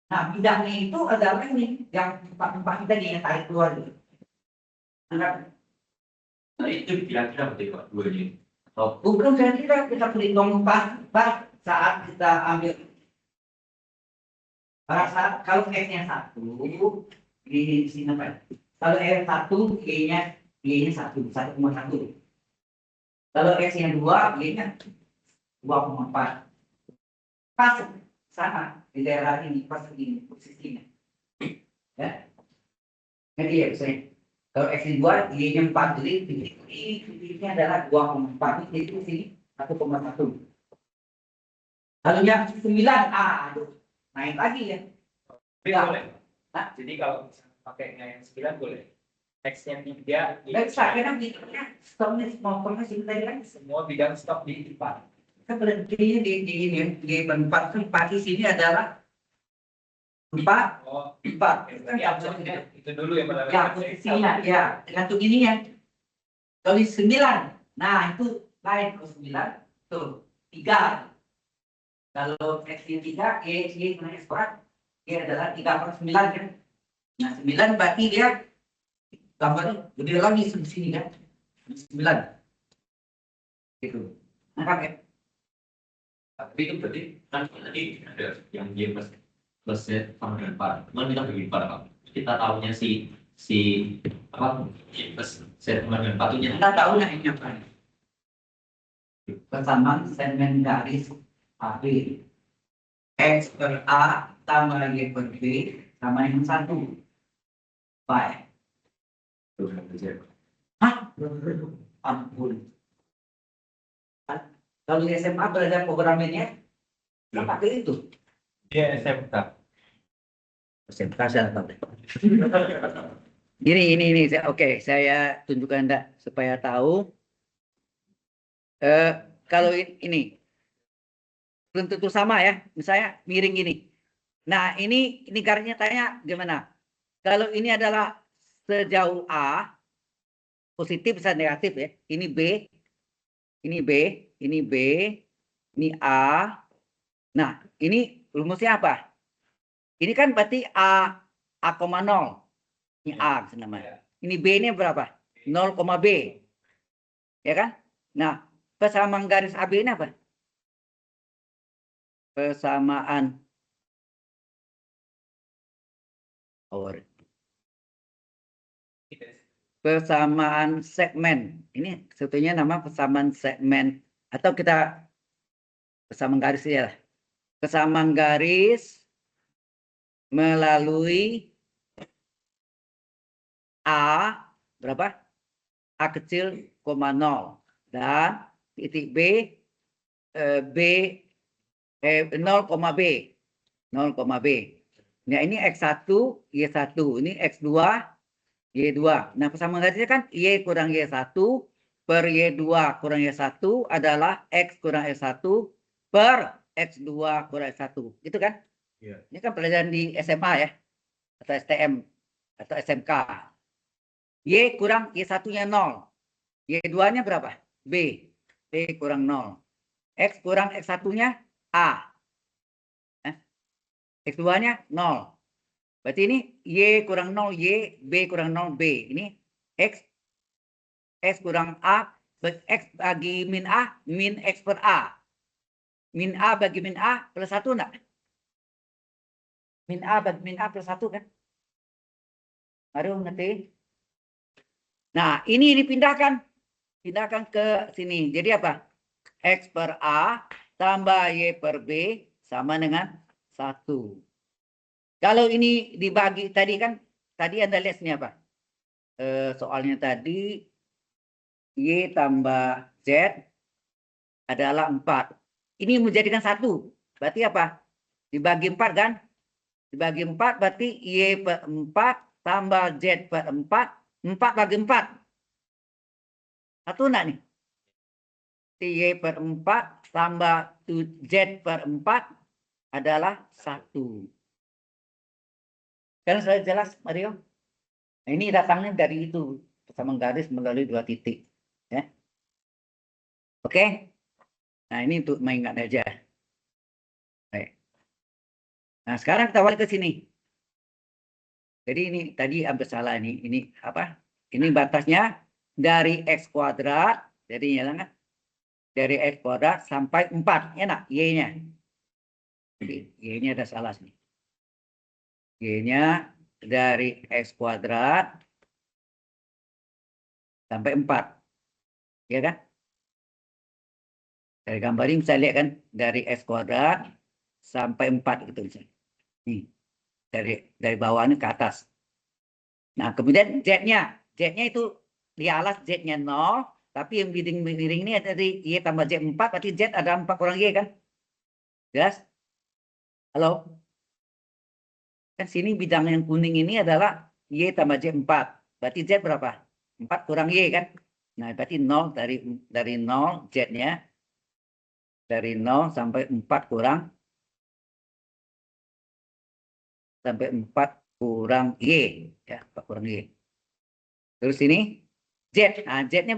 Nah, bidangnya itu adalah ini yang 4 kita dia tarik keluar. Nah, itu kira-kira berarti Pak, 2 ini. bukan kira-kira kita perhitung pas saat kita ambil. Pada saat kalau X-nya 1, di sini apa? Kalau X1, Y-nya 1, 1,1. Kalau X-nya 2, Y-nya 2,4. Pas sama di daerah ini, pas ini posisinya. Ya. Jadi ya saya. Kalau X2, Y-nya 4, jadi ini adalah 2,4. Jadi di sini 1,1. Lalu yang 9, aduh, naik lagi ya. Boleh. Nah. Jadi kalau misalnya pakainya yang 9 boleh. X-nya 3, Dan sekarang bidangnya stopnya motornya sini tadi kan semua bidang stop di depan. kita berhentinya di 4 di sini adalah 4. Oh, 4 ya, itu dulu yang pertama. ya posisinya ya tergantung ininya. Kalau 9, nah itu lain. Kalau 9 tuh 3. Kalau X 3, Y dengan X kuadrat, Y adalah 3/9 kan. Nah 9 berarti dia gambarnya gede lagi di sini kan. 9 gitu. Nah kan ya. Tapi itu berarti kan tadi ada yang Y plus Z sama dengan 4. Cuman kita bagi 4 Pak. Kita tahunya si apa Y plus Z sama dengan 4 nya. Kita tahunya ini apa? Persamaan segmen garis AB X per A tambah Y per B sama yang 1. Baik. Hah? Ampun. Kalau di SMA belajar programmingnya, kita pakai itu. Dia SMK. SMK saya tahu. Ini. Oke, saya tunjukkan Anda supaya tahu. Kalau ini belum tentu sama ya. Misalnya miring ini. Nah, ini garisnya tanya gimana? Kalau ini adalah sejauh A, positif bisa negatif ya. Ini B, ini B, ini B, ini A. Nah, ini rumusnya apa? Ini kan berarti A, 0. Ini A namanya. Ini B ini berapa? 0, B. Ya kan? Nah, persamaan garis AB ini apa? Persamaan persamaan segmen. Ini sebetulnya nama persamaan segmen atau kita persamaan garis ya lah. Persamaan garis melalui A berapa? A kecil, 0 dan titik B 0, B. 0, B. Nah, ini X1, Y1, ini X2, Y2. Nah, persamaan garisnya kan Y kurang Y1 per Y2 kurang Y1 adalah X kurang Y1 per X2 kurang Y1. Gitu kan? Iya. Ini kan pelajaran di SMA ya. Atau STM. Atau SMK. Y kurang Y1-nya 0. Y2-nya berapa? B. B kurang 0. X kurang X1-nya A. X2-nya 0. Berarti ini Y kurang 0, Y, B kurang 0, B. Ini X kurang A, X bagi min A, min X per A. Min A bagi min A plus 1 enggak? Min A bagi min A plus 1 kan? Baru ngerti? Nah, ini dipindahkan. Pindahkan ke sini. Jadi apa? X per A tambah Y per B sama dengan 1. Kalau ini dibagi tadi kan, tadi Anda lihat sini apa? Soalnya tadi Y tambah Z adalah 4. Ini menjadikan 1. Berarti apa? Dibagi 4 kan? Dibagi 4 berarti Y per 4 tambah Z per 4. 4 bagi 4. 1 enggak nih? Y per 4 tambah Z per 4 adalah 1. Kan sudah jelas, Mario? Nah, ini datangnya dari itu. Persamaan garis melalui 2 titik. Ya. Oke? Nah, ini untuk mengingat aja. Baik. Nah, sekarang kita balik ke sini. Jadi ini tadi hampir salah nih. Ini apa? Ini batasnya dari X kuadrat. Jadi ya kan? Dari X kuadrat sampai 4. Enak, Y-nya. Jadi Y-nya ada salah sini. Y-nya dari X kuadrat sampai 4. Ya kan? Dari gambar ini bisa lihat kan? Dari X kuadrat sampai 4 gitu misalnya. Nih, dari bawah ini ke atas. Nah, kemudian Z-nya. Z-nya itu di alas Z-nya 0. Tapi yang miring ini dari Y tambah Z4. Berarti Z ada 4 kurang Y kan? Jelas? Halo? Kan sini bidang yang kuning ini adalah Y tambah Z4. Berarti Z berapa? 4 kurang Y kan? Nah, berarti 0 dari 0 Z-nya. Dari 0 sampai 4 kurang. Sampai 4 kurang Y. Ya, 4 kurang Y. Terus ini Z. Nah, Z-nya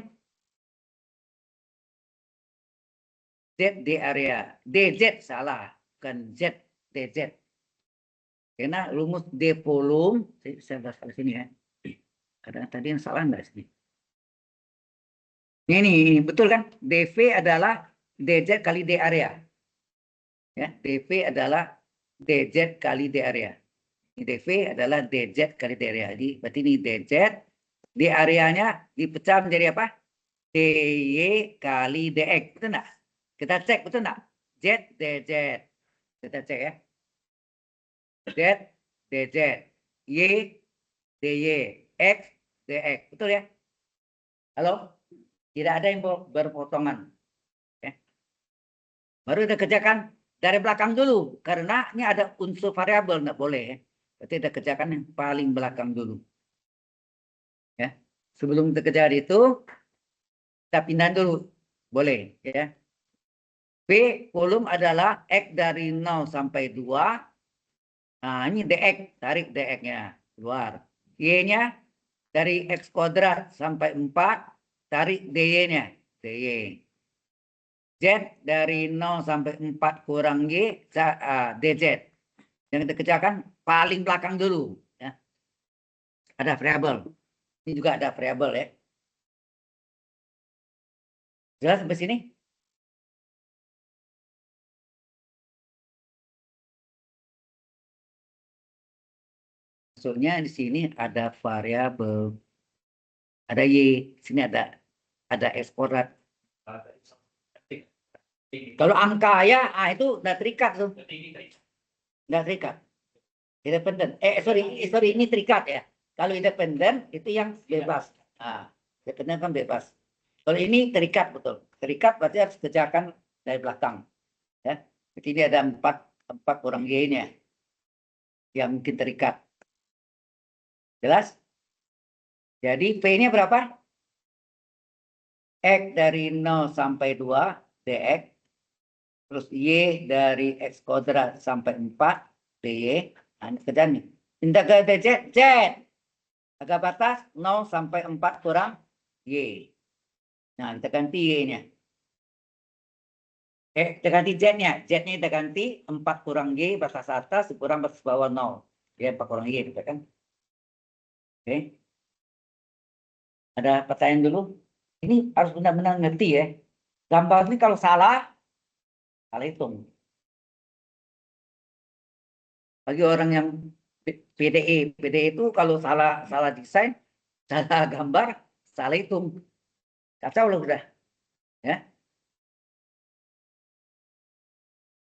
Z di area. DZ salah. Bukan Z. DZ. Karena rumus D volume. Saya bahas di sini ya. Ada tadi yang salah enggak sini? Ini betul kan? DV adalah DZ kali D area. Ya, DV adalah DZ kali D area. DV adalah DZ kali D area. Jadi berarti ini DZ. D areanya dipecah menjadi apa? DY kali DX. Betul enggak? Kita cek, betul enggak? Z, DZ. Kita cek ya. Z, DZ. Y, DY. X, DX. Betul ya? Halo? Tidak ada yang berpotongan. Ya. Baru kita kerjakan dari belakang dulu. Karena ini ada unsur variabel. Enggak boleh ya. Berarti kita kerjakan yang paling belakang dulu. Ya. Sebelum kita kerjakan itu, kita pindah dulu. Boleh ya. P volume adalah X dari 0 sampai 2. Nah, ini DX, tarik DX-nya keluar. Y-nya dari X kuadrat sampai 4, tarik DY-nya, DY. Z dari 0 sampai 4 kurang Y, DZ. Yang kita kerjakan paling belakang dulu. Ya. Ada variabel. Ini juga ada variabel ya. Jelas sampai sini? Maksudnya di sini ada variabel, ada Y, sini ada X kuadrat. Kalau angka ya, itu udah terikat tuh, udah terikat. Independen. Sorry, ini terikat ya. Kalau independen itu yang bebas. Nah, independen kan bebas. Kalau ini terikat betul. Terikat berarti harus kerjakan dari belakang. Ya, jadi ini ada 4 kurang Y-nya yang mungkin terikat. Jelas? Jadi P-nya berapa? X dari 0 sampai 2 dx. Terus Y dari X kuadrat sampai 4 dy. Nah, ini kerjaan nih. Integral dz, z. Agak batas 0 sampai 4 kurang Y. Nah, kita ganti Y-nya. Kita ganti Z-nya. Z-nya kita ganti 4 kurang Y batas atas kurang batas bawah 0. Ya, 4 kurang Y gitu kan. Oke. Ada pertanyaan dulu? Ini harus benar-benar ngerti ya. Gambar ini kalau salah hitung. Bagi orang yang PDE itu kalau salah desain, salah gambar, salah hitung. Kacau loh udah. Ya.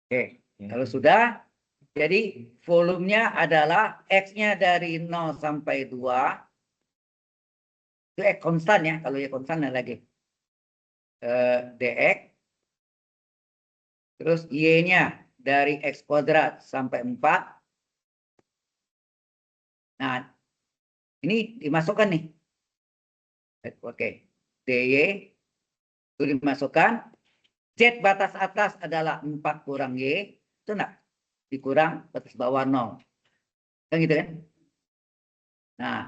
Oke, kalau sudah, jadi volumenya adalah X-nya dari 0 sampai 2. Itu X konstan ya, kalau Y konstan lagi. dx. Terus Y-nya dari X kuadrat sampai 4. Nah, ini dimasukkan nih. Oke, dy itu dimasukkan. Z batas atas adalah 4 kurang Y. Itu enggak? Dikurang batas bawah 0. Kan gitu kan? Nah,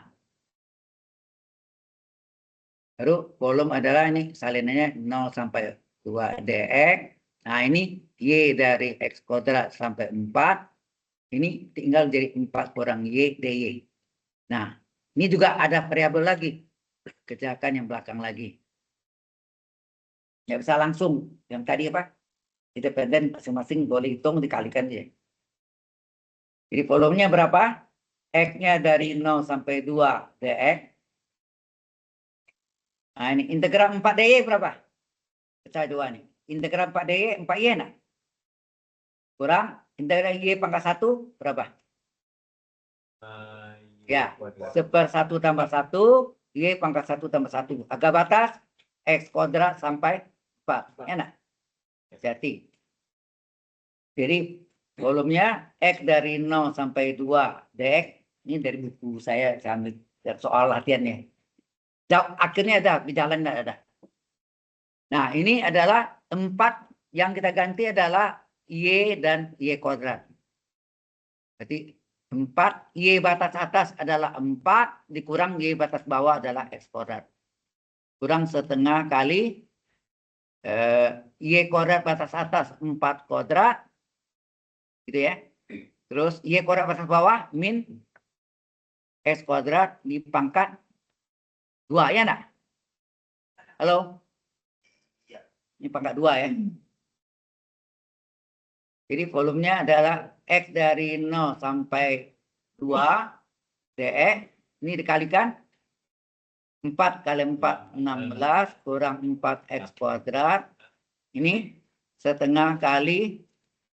baru volume adalah ini salinannya 0 sampai 2 dx. Nah, ini Y dari X kuadrat sampai 4. Ini tinggal jadi 4 kurang Y dy. Nah, ini juga ada variabel lagi. Kerjakan yang belakang lagi. Nggak bisa langsung. Yang tadi apa? Independen masing-masing boleh hitung dikalikan ya. Jadi volumenya berapa? X-nya dari 0 sampai 2 dx. Nah, ini integral 4 dy berapa? Pecah 2 nih. Integral 4 dy 4 y nah. Kurang integral y pangkat 1 berapa? Ya, 1/1 tambah 1 y pangkat 1 tambah 1. Agak batas X kuadrat sampai 4. Enak. Hati-hati. Jadi volumenya X dari 0 sampai 2 dx. Ini dari buku saya ambil soal latihannya. Akhirnya ada, di jalan ada. Nah, ini adalah 4 yang kita ganti adalah Y dan Y kuadrat. Berarti 4 Y batas atas adalah 4 dikurang Y batas bawah adalah X kuadrat. Kurang setengah kali Y kuadrat batas atas 4 kuadrat. Gitu ya. Terus Y kuadrat batas bawah min X kuadrat dipangkat 2 ya enggak? Halo? Ini pangkat 2 ya. Jadi volumenya adalah X dari 0 sampai 2 dx. Ini dikalikan 4 kali 4 16 kurang 4 X kuadrat. Ini setengah kali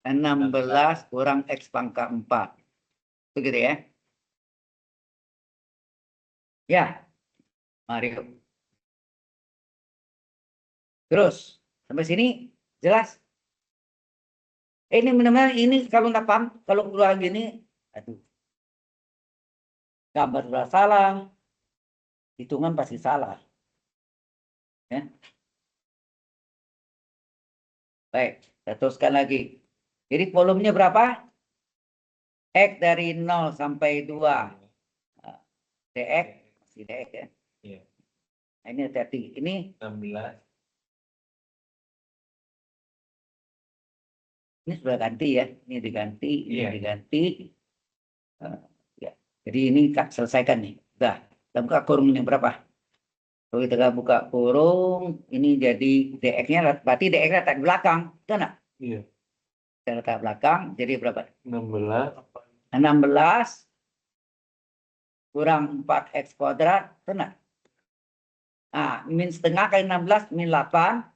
16 kurang X pangkat 4. Begitu ya. Ya. Mari. Terus sampai sini jelas? Ini benar-benar ini kalau nggak paham, kalau keluar gini, aduh, gambar sudah salah, hitungan pasti salah. Ya. Baik, kita teruskan lagi. Jadi volumenya berapa? X dari 0 sampai 2 dx, masih dx ya. Iya. Nah, ini hati-hati. Ini 16. Ini sudah ganti ya, ini diganti, ini Iya. diganti. Ya. Jadi ini selesaikan nih. Udah, kita buka kurung yang berapa? Kalau kita buka kurung, ini jadi dx-nya, berarti dx-nya letak belakang, betul nggak? Iya. Kita letak belakang, jadi berapa? 16. 16 kurang 4x kuadrat, betul nggak? Nah, min setengah kali 16, min 8.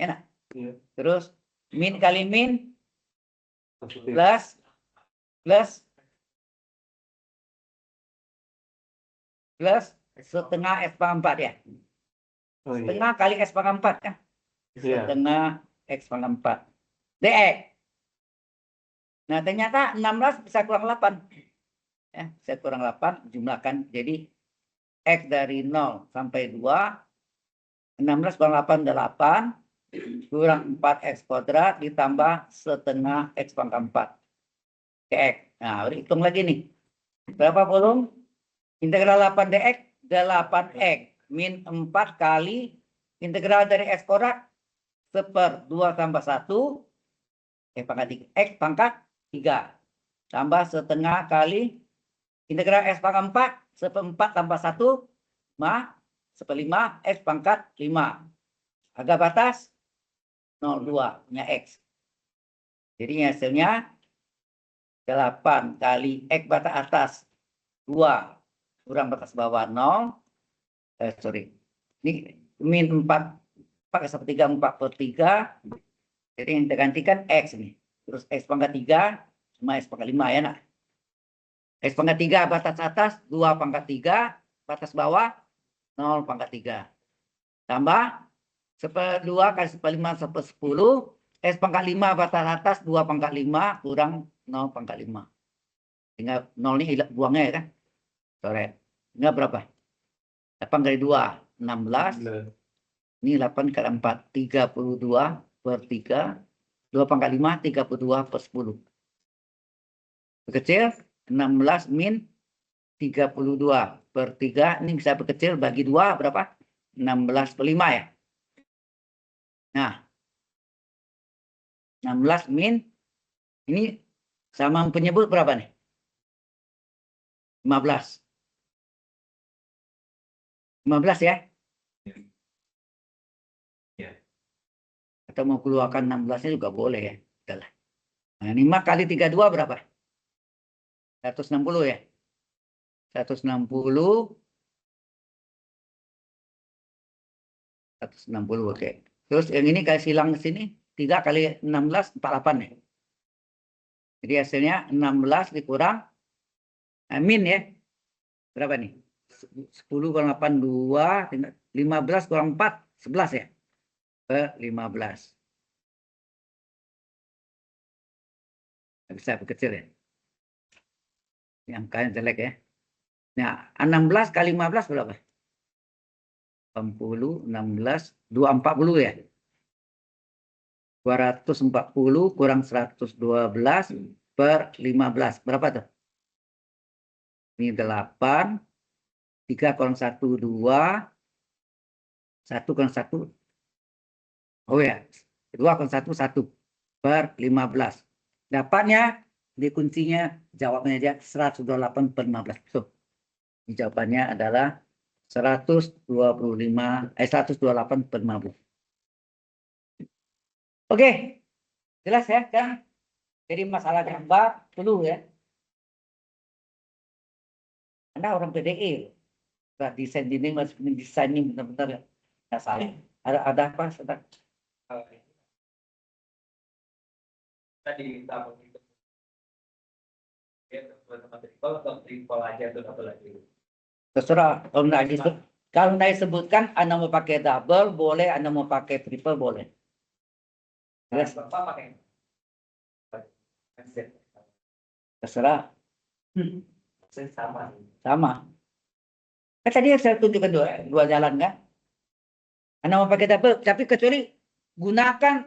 Enak? Iya. Terus, min kali min, Positif. plus setengah X pangkat 4 ya. Oh, iya. Setengah kali X pangkat 4 kan. Iya. Setengah X pangkat 4. dx. Nah, ternyata 16 bisa kurang 8. Ya, bisa kurang 8, jumlahkan. Jadi X dari 0 sampai 2. 16 kurang 8, 8. Kurang 4X kuadrat ditambah setengah X pangkat 4. Dx. Nah, hitung lagi nih. Berapa volume? Integral 8 dx, 8X. Min 4 kali integral dari X kuadrat. 1/2 tambah 1. Pangkat 3. X pangkat 3. Tambah setengah kali integral X pangkat 4. 1/4 tambah 1. 1/5 X pangkat 5. Harga batas 0,2 punya X. Jadi hasilnya 8 kali X batas atas 2 kurang batas bawah 0. Ini min 4 4/3 4/3. Jadi yang tergantikan X nih. Terus X pangkat 3 sama X pangkat 5 ya nak. X pangkat 3 batas atas 2 pangkat 3. Batas bawah 0 pangkat 3. Tambah 1/2 kali 1/5 1/10. X pangkat 5 batas atas 2 pangkat 5 kurang 0 pangkat 5. Tinggal 0 ini buangnya ya kan. Coret. Tinggal berapa? 8 kali 2 16. Ini 8 kali 4 32/3. 2 pangkat 5 32/10. Berkecil 16 min 32/3. Ini bisa berkecil bagi 2 berapa? 16/5 ya. Nah, 16 min ini sama penyebut berapa nih? 15. 15 ya? Ya. Atau mau keluarkan 16-nya juga boleh ya. Udahlah. Nah, 5 kali 32 berapa? 160 ya? 160. 160 oke. Terus yang ini kasih silang ke sini 3 kali 16 48 ya. Jadi hasilnya 16 dikurang min ya. Berapa nih? 10 kurang 8 2, 15 kurang 4 11 ya. Ke 15. Bisa berkecil ya. Ini angkanya jelek ya. Nah, 16 kali 15 berapa? 80, 16, 240 ya. 240 kurang 112 per 15. Berapa tuh? Ini 8. 3 kurang 1, 2. 1 kurang 1. Oh ya. 2 kurang 1, 1. Per 15. Dapatnya, di kuncinya, jawabnya aja 128 per 15. So, ini jawabannya adalah 128 per 15. Oke, jelas ya kan? Jadi masalah gambar dulu ya. Anda orang PDI, desain ini masih desain ini benar-benar nggak salah. Ada apa? Tadi kita begitu. Ya, teman-teman triple aja tuh satu lagi. Terserah. Kalau nggak disebutkan, Anda mau pakai double boleh, Anda mau pakai triple boleh. Yes. Bapak pakai. Terserah. Sama. Sama. Kan tadi saya tunjukkan dua jalan kan. Anda mau pakai double, tapi kecuali gunakan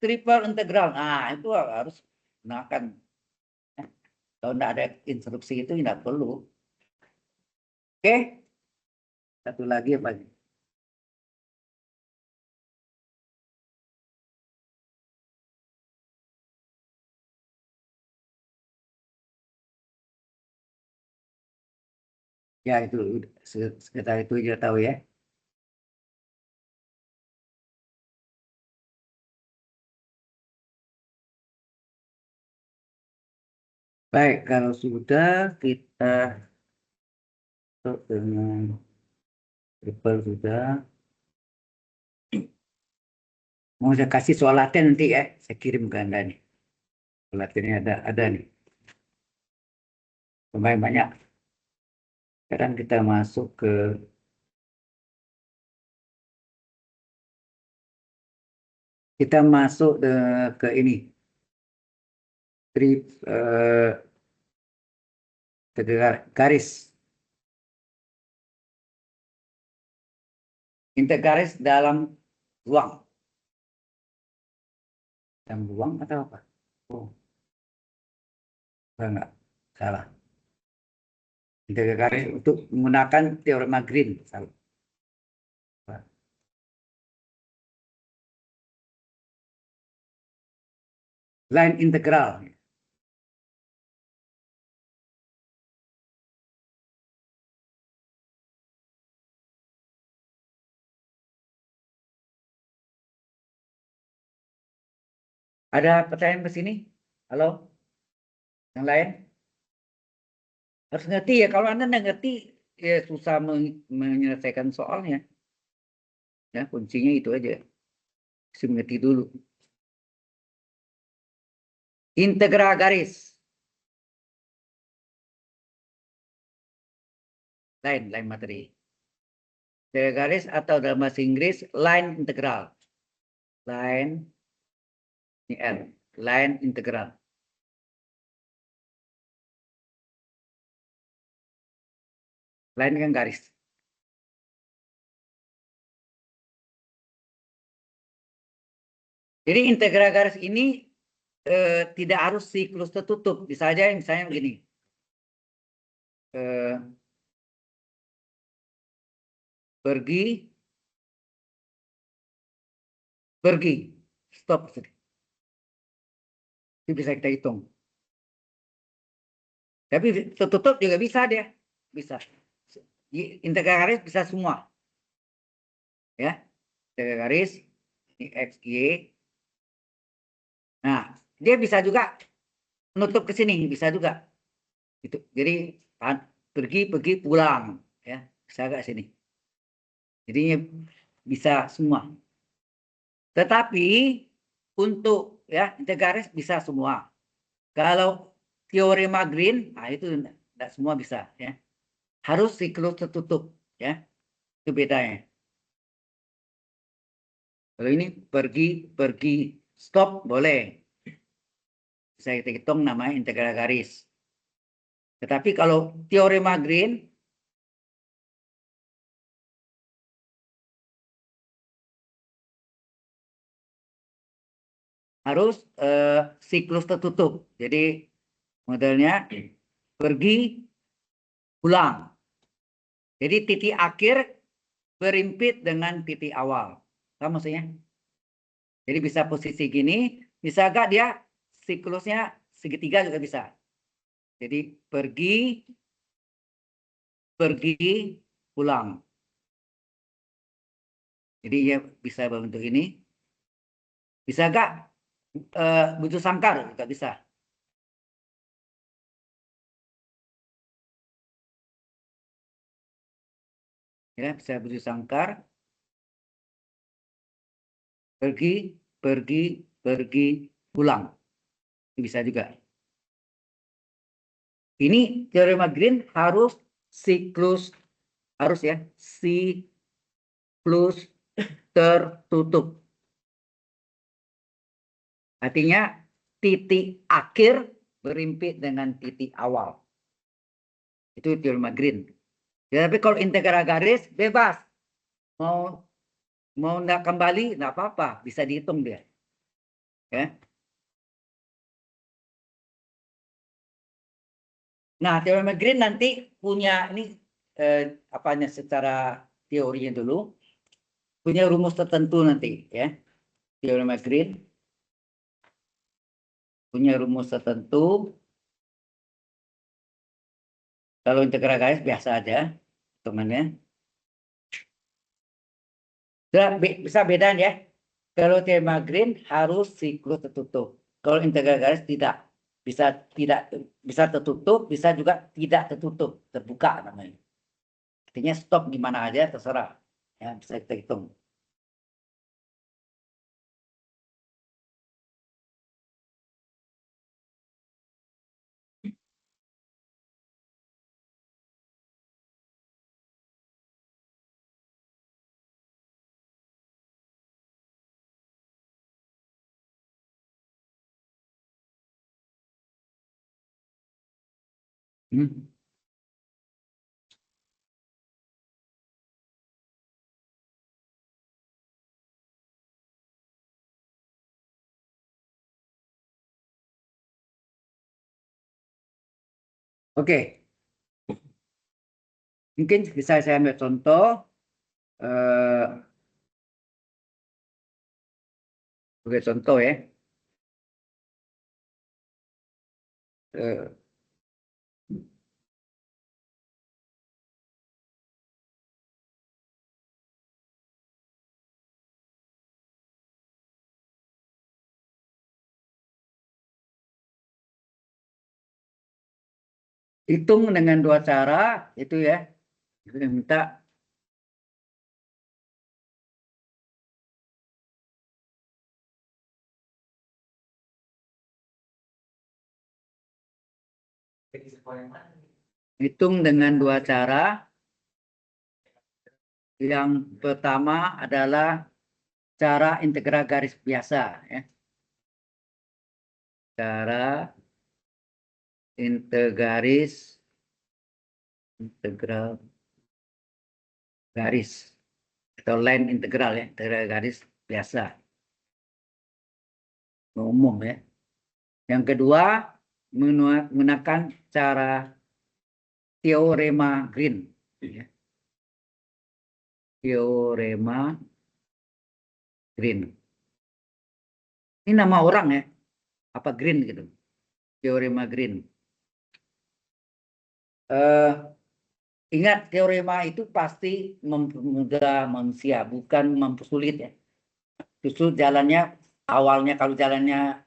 triple integral. Nah, itu harus gunakan. Kalau tidak ada instruksi itu tidak perlu. Oke. Satu lagi apa? Ya itu sekitar itu dia tahu ya. Baik, kalau sudah kita dengan triple sudah. Mau saya kasih soal laten nanti ya, saya kirim ke Anda nih. Soal latennya ada nih. Lumayan banyak. Sekarang kita masuk ke ini. Garis. Integralis dalam ruang. Dalam ruang atau apa? Oh, enggak. Salah. Integralis untuk menggunakan teorema Green. Salah. Line integral. Ada pertanyaan ke sini? Halo? Yang lain? Harus ngerti ya. Kalau Anda nggak ngerti, ya susah menyelesaikan soalnya. Ya, kuncinya itu aja. Harus mengerti dulu. Integral garis. Lain materi. Integral garis atau dalam bahasa Inggris, line integral. Line, ini L. Line integral. Line kan garis. Jadi integral garis ini tidak harus siklus tertutup. Bisa aja misalnya begini. Pergi, stop. Itu bisa kita hitung. Tapi tertutup juga bisa dia. Bisa. Integral garis bisa semua. Ya. Integral garis, ini X, Y. Nah, dia bisa juga menutup ke sini. Bisa juga. Itu. Jadi, pergi, pulang. Ya. Bisa agak sini. Jadinya bisa semua. Tetapi, untuk ya integral garis bisa semua. Kalau teorema Green, nah itu tidak semua bisa. Ya. Harus siklus tertutup. Ya. Itu bedanya. Kalau ini pergi, stop boleh. Bisa kita hitung namanya integral garis. Tetapi kalau teorema Green, harus siklus tertutup. Jadi modelnya pergi, pulang. Jadi titik akhir berimpit dengan titik awal. Apa maksudnya? Jadi bisa posisi gini, bisa gak dia siklusnya segitiga juga bisa. Jadi pergi, pulang. Jadi ya bisa berbentuk ini. Bisa gak butuh sangkar? Gak bisa. Ya, bisa butuh sangkar. Pergi, pulang. Bisa juga. Ini teorema Green harus siklus, harus ya, siklus tertutup. Artinya titik akhir berimpit dengan titik awal. Itu teorema Green. Ya, tapi kalau integral garis bebas. Mau nggak kembali, nggak apa-apa. Bisa dihitung dia. Ya. Nah, teorema Green nanti punya ini apanya secara teorinya dulu. Punya rumus tertentu nanti ya. Teorema Green punya rumus tertentu. Kalau integral garis biasa aja hitungannya. Bisa beda ya. Kalau teorema Green harus siklus tertutup. Kalau integral garis tidak. Bisa tertutup, bisa juga tidak tertutup, terbuka namanya. Artinya stop gimana aja terserah. Ya, bisa kita hitung. Hmm. Oke. Mungkin bisa saya ambil contoh. Sebagai contoh ya. Hitung dengan dua cara itu ya. Itu yang minta. Hitung dengan dua cara. Yang pertama adalah cara integral garis biasa ya. Cara integral garis atau line integral ya, integral garis biasa umum ya. Yang kedua menggunakan cara teorema Green ya. Teorema Green. Ini nama orang ya. Apa Green gitu. Teorema Green. Ingat teorema itu pasti memudah manusia, bukan mempersulit ya. Justru jalannya awalnya kalau jalannya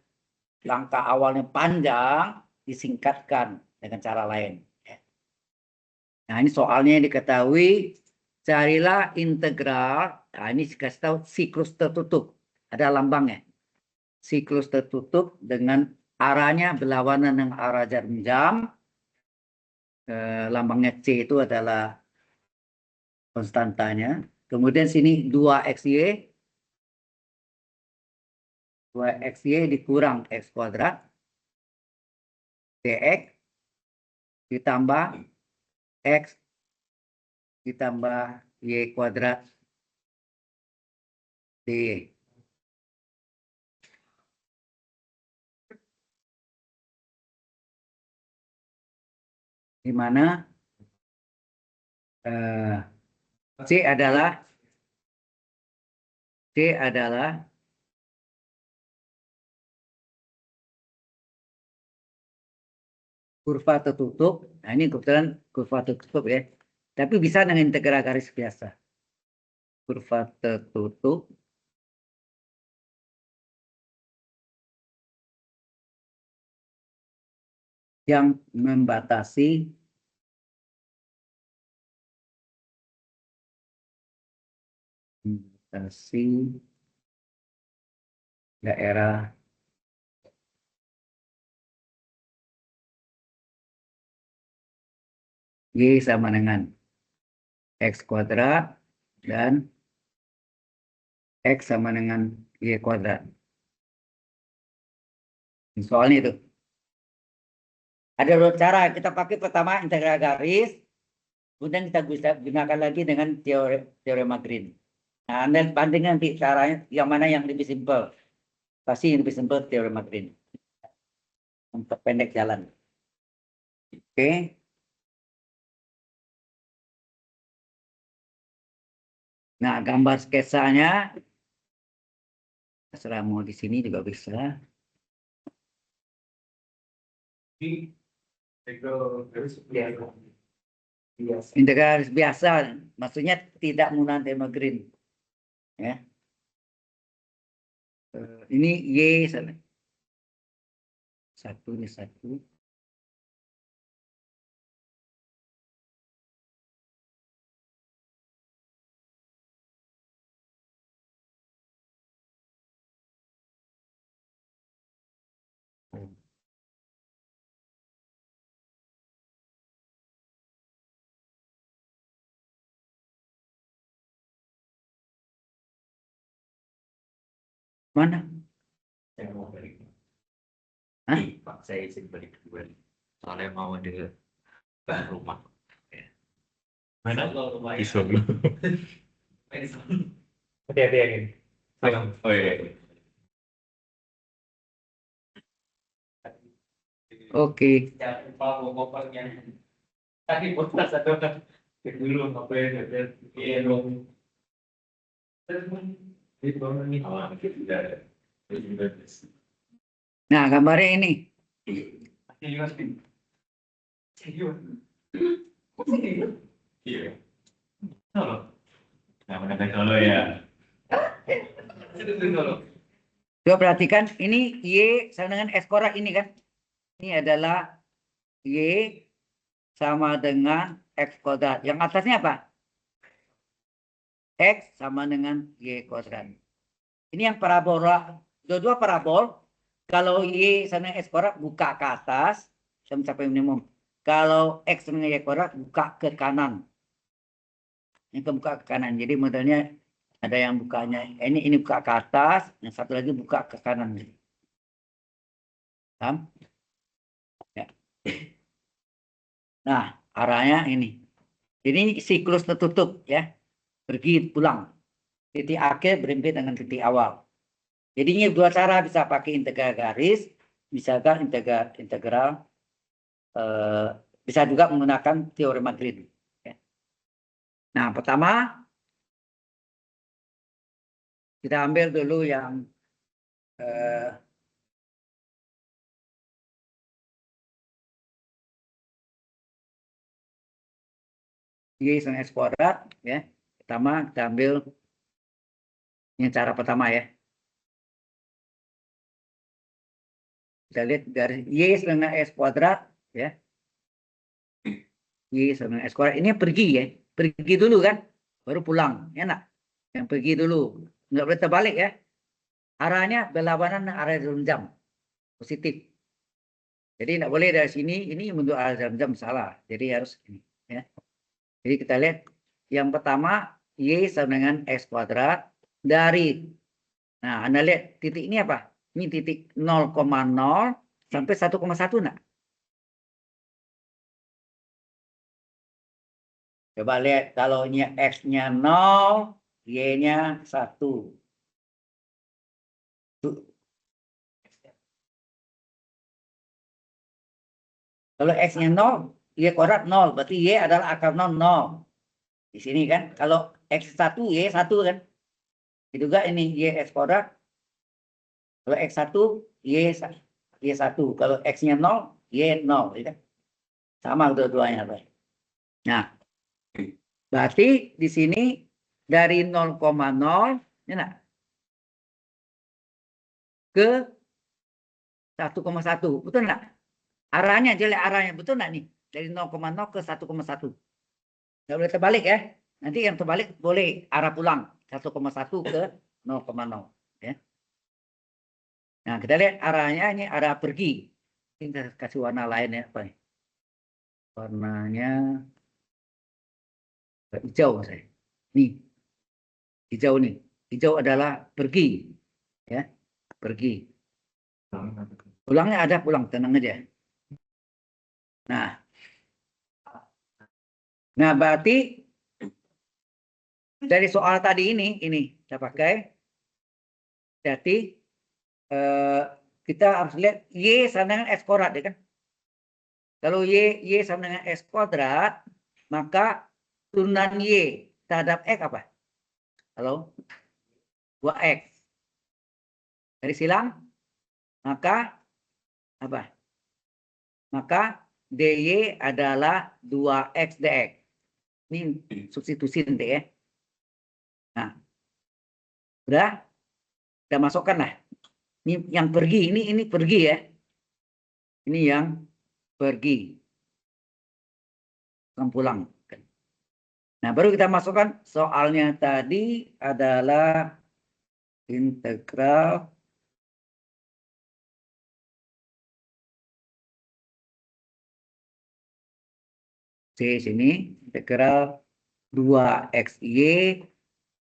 langkah awalnya panjang disingkatkan dengan cara lain. Nah ini soalnya yang diketahui, carilah integral. Nah ini dikasih tahu siklus tertutup, ada lambangnya. Siklus tertutup dengan arahnya berlawanan dengan arah jarum jam. Lambangnya C itu adalah konstantanya. Kemudian sini 2xy. 2xy dikurang x kuadrat. Dx ditambah x ditambah y kuadrat dy. Di mana C adalah kurva tertutup. Nah ini kebetulan kurva tertutup ya. Tapi bisa dengan integral garis biasa. Kurva tertutup yang membatasi daerah Y sama dengan X kuadrat dan X sama dengan Y kuadrat. Soalnya itu. Ada dua cara. Kita pakai pertama integral garis. Kemudian kita bisa gunakan lagi dengan teorema Green. Nah, Anda bandingkan nanti caranya yang mana yang lebih simpel. Pasti yang lebih simpel teorema Green. Untuk pendek jalan. Oke. Nah, gambar sketsanya terserah mau di sini juga bisa. Integral garis biasa, maksudnya tidak menggunakan teorema Green. Ya. Ini Y satu ini satu. Mana? Saya mau balik. Hah? Pak, saya izin balik duluan. Soalnya mau ada bahan rumah. Mana? Di Solo. Hati-hati ya ini. Oh iya. Oke. Jangan lupa bawa kopernya. Tadi podcast ada dulu ngapain ya? Iya dong. Itu nih. Nah, gambarnya ini. Iya. Solo. Nah, menekan solo ya. Coba perhatikan, ini Y sama dengan X kuadrat ini kan. Ini adalah Y sama dengan X kuadrat. Yang atasnya apa? X sama dengan Y kuadrat. Ini yang parabola. Dua-dua parabol. Kalau Y sama dengan X kuadrat buka ke atas. Sampai mencapai minimum. Kalau X sama dengan Y kuadrat buka ke kanan. Ini kebuka ke kanan. Jadi modelnya ada yang bukanya. Ini buka ke atas. Yang satu lagi buka ke kanan. Paham? Ya. Nah, arahnya ini. Ini siklus tertutup ya. Pergi pulang. Titik akhir berimpit dengan titik awal. Jadi ini dua cara, bisa pakai integral garis, bisa kan integral bisa juga menggunakan teorema Green. Ya. Nah, pertama kita ambil dulu yang Y sama X kuadrat ya. Pertama kita ambil yang cara pertama ya. Kita lihat garis Y sama X kuadrat ya. Y sama X kuadrat ini pergi ya. Pergi dulu kan, baru pulang. Enak. Yang pergi dulu. Nggak boleh terbalik ya. Arahnya berlawanan dengan arah jarum jam. Positif. Jadi nggak boleh dari sini, ini untuk arah jarum jam salah. Jadi harus ini ya. Jadi kita lihat yang pertama Y sama dengan X kuadrat dari. Nah, Anda lihat titik ini apa? Ini titik 0,0 sampai 1,1 nak. Coba lihat kalau X-nya 0, Y-nya 1. Kalau X-nya 0, Y kuadrat 0. Berarti Y adalah akar 0, 0. Di sini kan. Kalau X1, Y 1 kan. Itu juga ini Y X kuadrat. Kalau X1, Y 1. Kalau X-nya 0, Y 0. Ya kan? Sama dua-duanya. Nah, berarti di sini dari 0,0 ya, ke 1,1. Betul enggak? Arahnya, jelek arahnya. Betul enggak nih? Dari 0,0 ke 1,1. Nggak boleh terbalik ya. Nanti yang terbalik boleh arah pulang. 1,1 ke 0,0. Ya. Nah, kita lihat arahnya ini arah pergi. Ini kita kasih warna lain ya. Apa nih? Warnanya hijau saya. Nih. Hijau nih. Hijau adalah pergi. Ya. Pergi. Pulangnya ada pulang, tenang aja. Nah, berarti dari soal tadi ini kita pakai. Berarti kita harus lihat Y sama dengan X kuadrat ya kan. Kalau Y sama dengan X kuadrat, maka turunan Y terhadap X apa? Halo? 2X. Dari silang, maka apa? Maka DY adalah 2X dx. Ini substitusi nanti ya. Nah, udah? Kita masukkan lah. Ini yang pergi, ini pergi ya. Ini yang pergi. Pulang. Nah, baru kita masukkan soalnya tadi adalah integral C sini, integral 2XY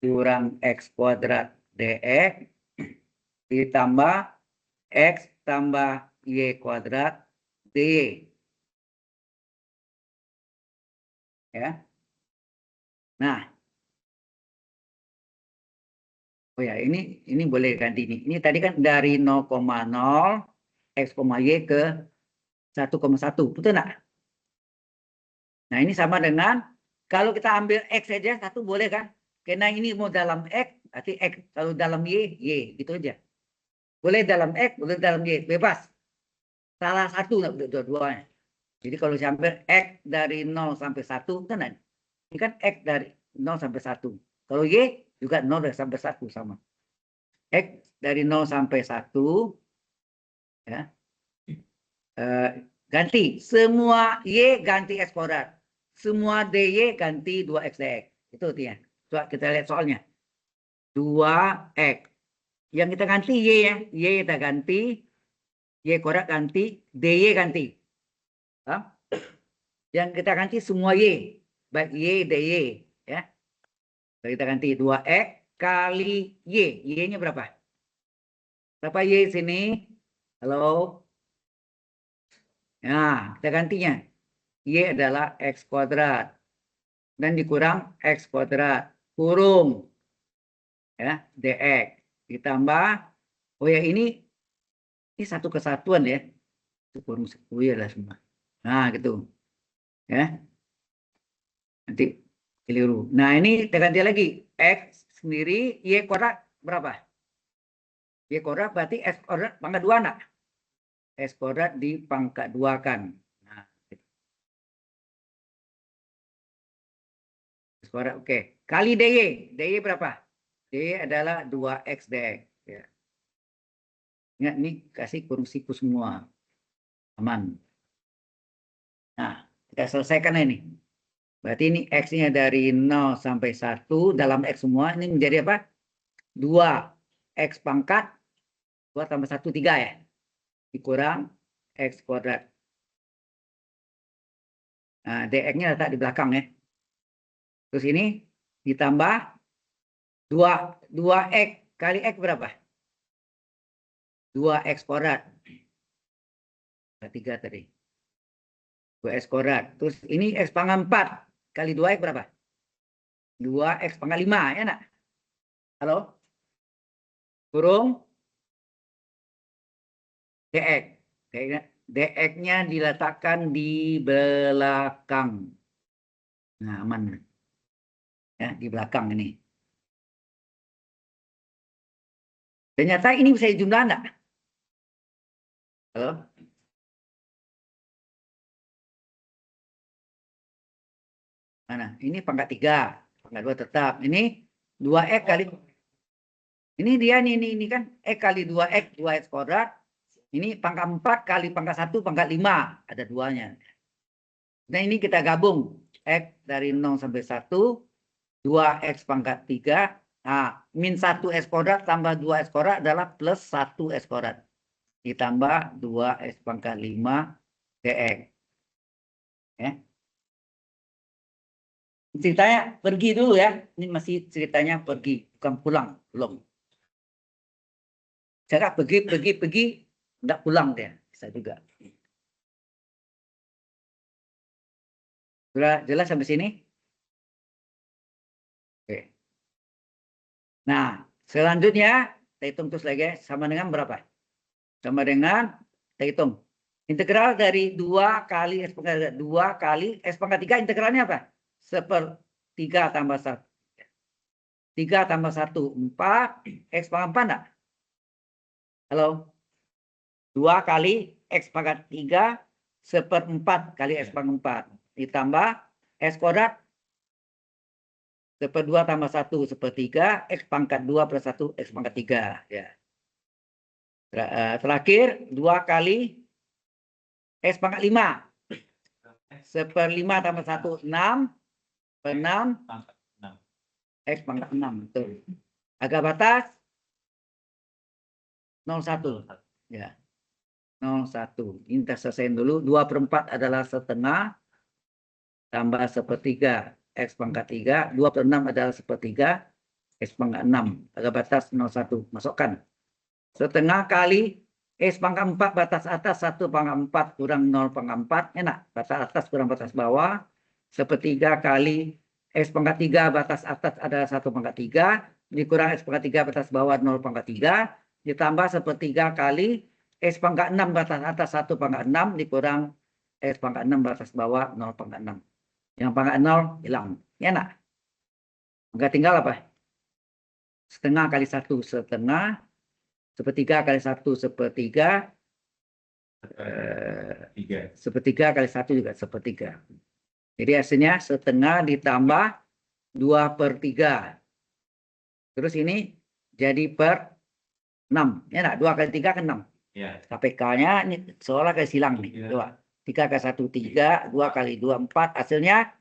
kurang X kuadrat dx ditambah X tambah Y kuadrat dy. Ya. Nah. Oh ya, ini boleh ganti ini. Ini tadi kan dari 0,0 X, Y ke 1,1. Betul nggak? Nah, ini sama dengan kalau kita ambil X saja, 1 boleh kan? Karena ini mau dalam X, berarti X. Kalau dalam Y, gitu aja. Boleh dalam X, boleh dalam Y. Bebas. Salah satu, nggak boleh dua-duanya. Jadi kalau saya ambil X dari 0 sampai 1, kan ada. Ini kan X dari 0 sampai 1. Kalau Y juga 0 sampai 1 sama. X dari 0 sampai 1, ya, ganti. Semua Y ganti X kuadrat. Semua DY ganti 2X dx. Itu artinya. Coba kita lihat soalnya. 2X. Yang kita ganti Y ya. Y kita ganti. Y kuadrat ganti. DY ganti. Hah? Yang kita ganti semua Y. Baik Y, DY. Ya. Kita ganti 2X kali Y. Y-nya berapa? Berapa Y sini? Halo? Nah, kita gantinya. Y adalah X kuadrat. Dan dikurang X kuadrat. Kurung. Ya, DX. Ditambah. Oh ya, ini satu kesatuan ya. Itu kurung 10 ya lah semua. Nah, gitu. Ya. Nanti keliru. Nah, ini kita ganti lagi. X sendiri. Y kuadrat berapa? Y kuadrat berarti X kuadrat pangkat 2 enggak? X kuadrat dipangkat 2 kan. Nah, X kuadrat oke. Kali DY. DY berapa? DY adalah 2X dx. Ya. Ingat nih kasih kurung siku semua. Aman. Nah, kita selesaikan ini. Berarti ini X-nya dari 0 sampai 1 dalam X semua. Ini menjadi apa? 2X pangkat 2 tambah 1, 3 ya. Dikurang X kuadrat. Nah, dx-nya letak di belakang ya. Terus ini ditambah 2X kali X berapa? 2X kuadrat. 3 tadi. 2X kuadrat. Terus ini X pangkat 4 kali 2X berapa? 2X pangkat 5 ya nak? Halo? Kurung DX. DX-nya diletakkan di belakang. Nah, aman. Ya, di belakang ini. Ternyata ini bisa dijumlah enggak? Halo? Mana? Ini pangkat 3. Pangkat 2 tetap. Ini 2X kali. Ini dia nih, ini kan X kali 2X, 2X kuadrat. Ini pangkat 4 kali pangkat 1, pangkat 5. Ada duanya. Nah ini kita gabung. X dari 0 sampai 1. 2X pangkat 3. Nah, min 1X kuadrat tambah 2X kuadrat adalah plus 1X kuadrat. Ditambah 2X pangkat 5 dx. Ya. Ceritanya pergi dulu ya. Ini masih ceritanya pergi. Bukan pulang. Belum. Cara pergi. Enggak pulang dia. Bisa juga. Sudah jelas sampai sini? Oke. Nah, selanjutnya kita hitung terus lagi sama dengan berapa? Sama dengan kita hitung. Integral dari 2 kali S pangkat 2 kali S pangkat 3 integralnya apa? 1/3 tambah 1. 3 tambah 1, 4. X pangkat 4 enggak? Halo? 2 kali X pangkat 3 1/4 kali X pangkat 4. Ditambah S kuadrat 1/2 tambah 1 1/3. X pangkat 2 plus 1 X pangkat 3. Ya. Terakhir 2 kali X pangkat 5. 1/5 tambah 1, 6. 6. X pangkat 6. Betul. Agak batas 0,1. Ya. 0,1. Ini kita selesaiin dulu. 2/4 adalah setengah. Tambah 1/3. X pangkat 3. 2/6 adalah 1/3. X pangkat 6. Agak batas 0,1. Masukkan. Setengah kali X pangkat 4 batas atas 1/4 kurang 0/4. Enak. Batas atas kurang batas bawah. 1/3 kali X pangkat 3 batas atas adalah 1/3. Dikurang X pangkat 3 batas bawah 0/3. Ditambah 1/3 kali X pangkat 6 batas atas 1 pangkat 6 dikurang X pangkat 6 batas bawah 0 pangkat 6. Yang pangkat 0 hilang. Ya nak? Maka tinggal apa? Setengah kali 1 setengah. Sepertiga kali 1 sepertiga. Sepertiga kali 1 juga sepertiga. Jadi hasilnya setengah ditambah 2/3. Terus ini jadi per 6. Ya nak? 2 kali 3 kan 6. Ya. KPK-nya ini seolah kayak silang nih. Coba. 3 kali 1, 3. 2 kali 2, 4. Hasilnya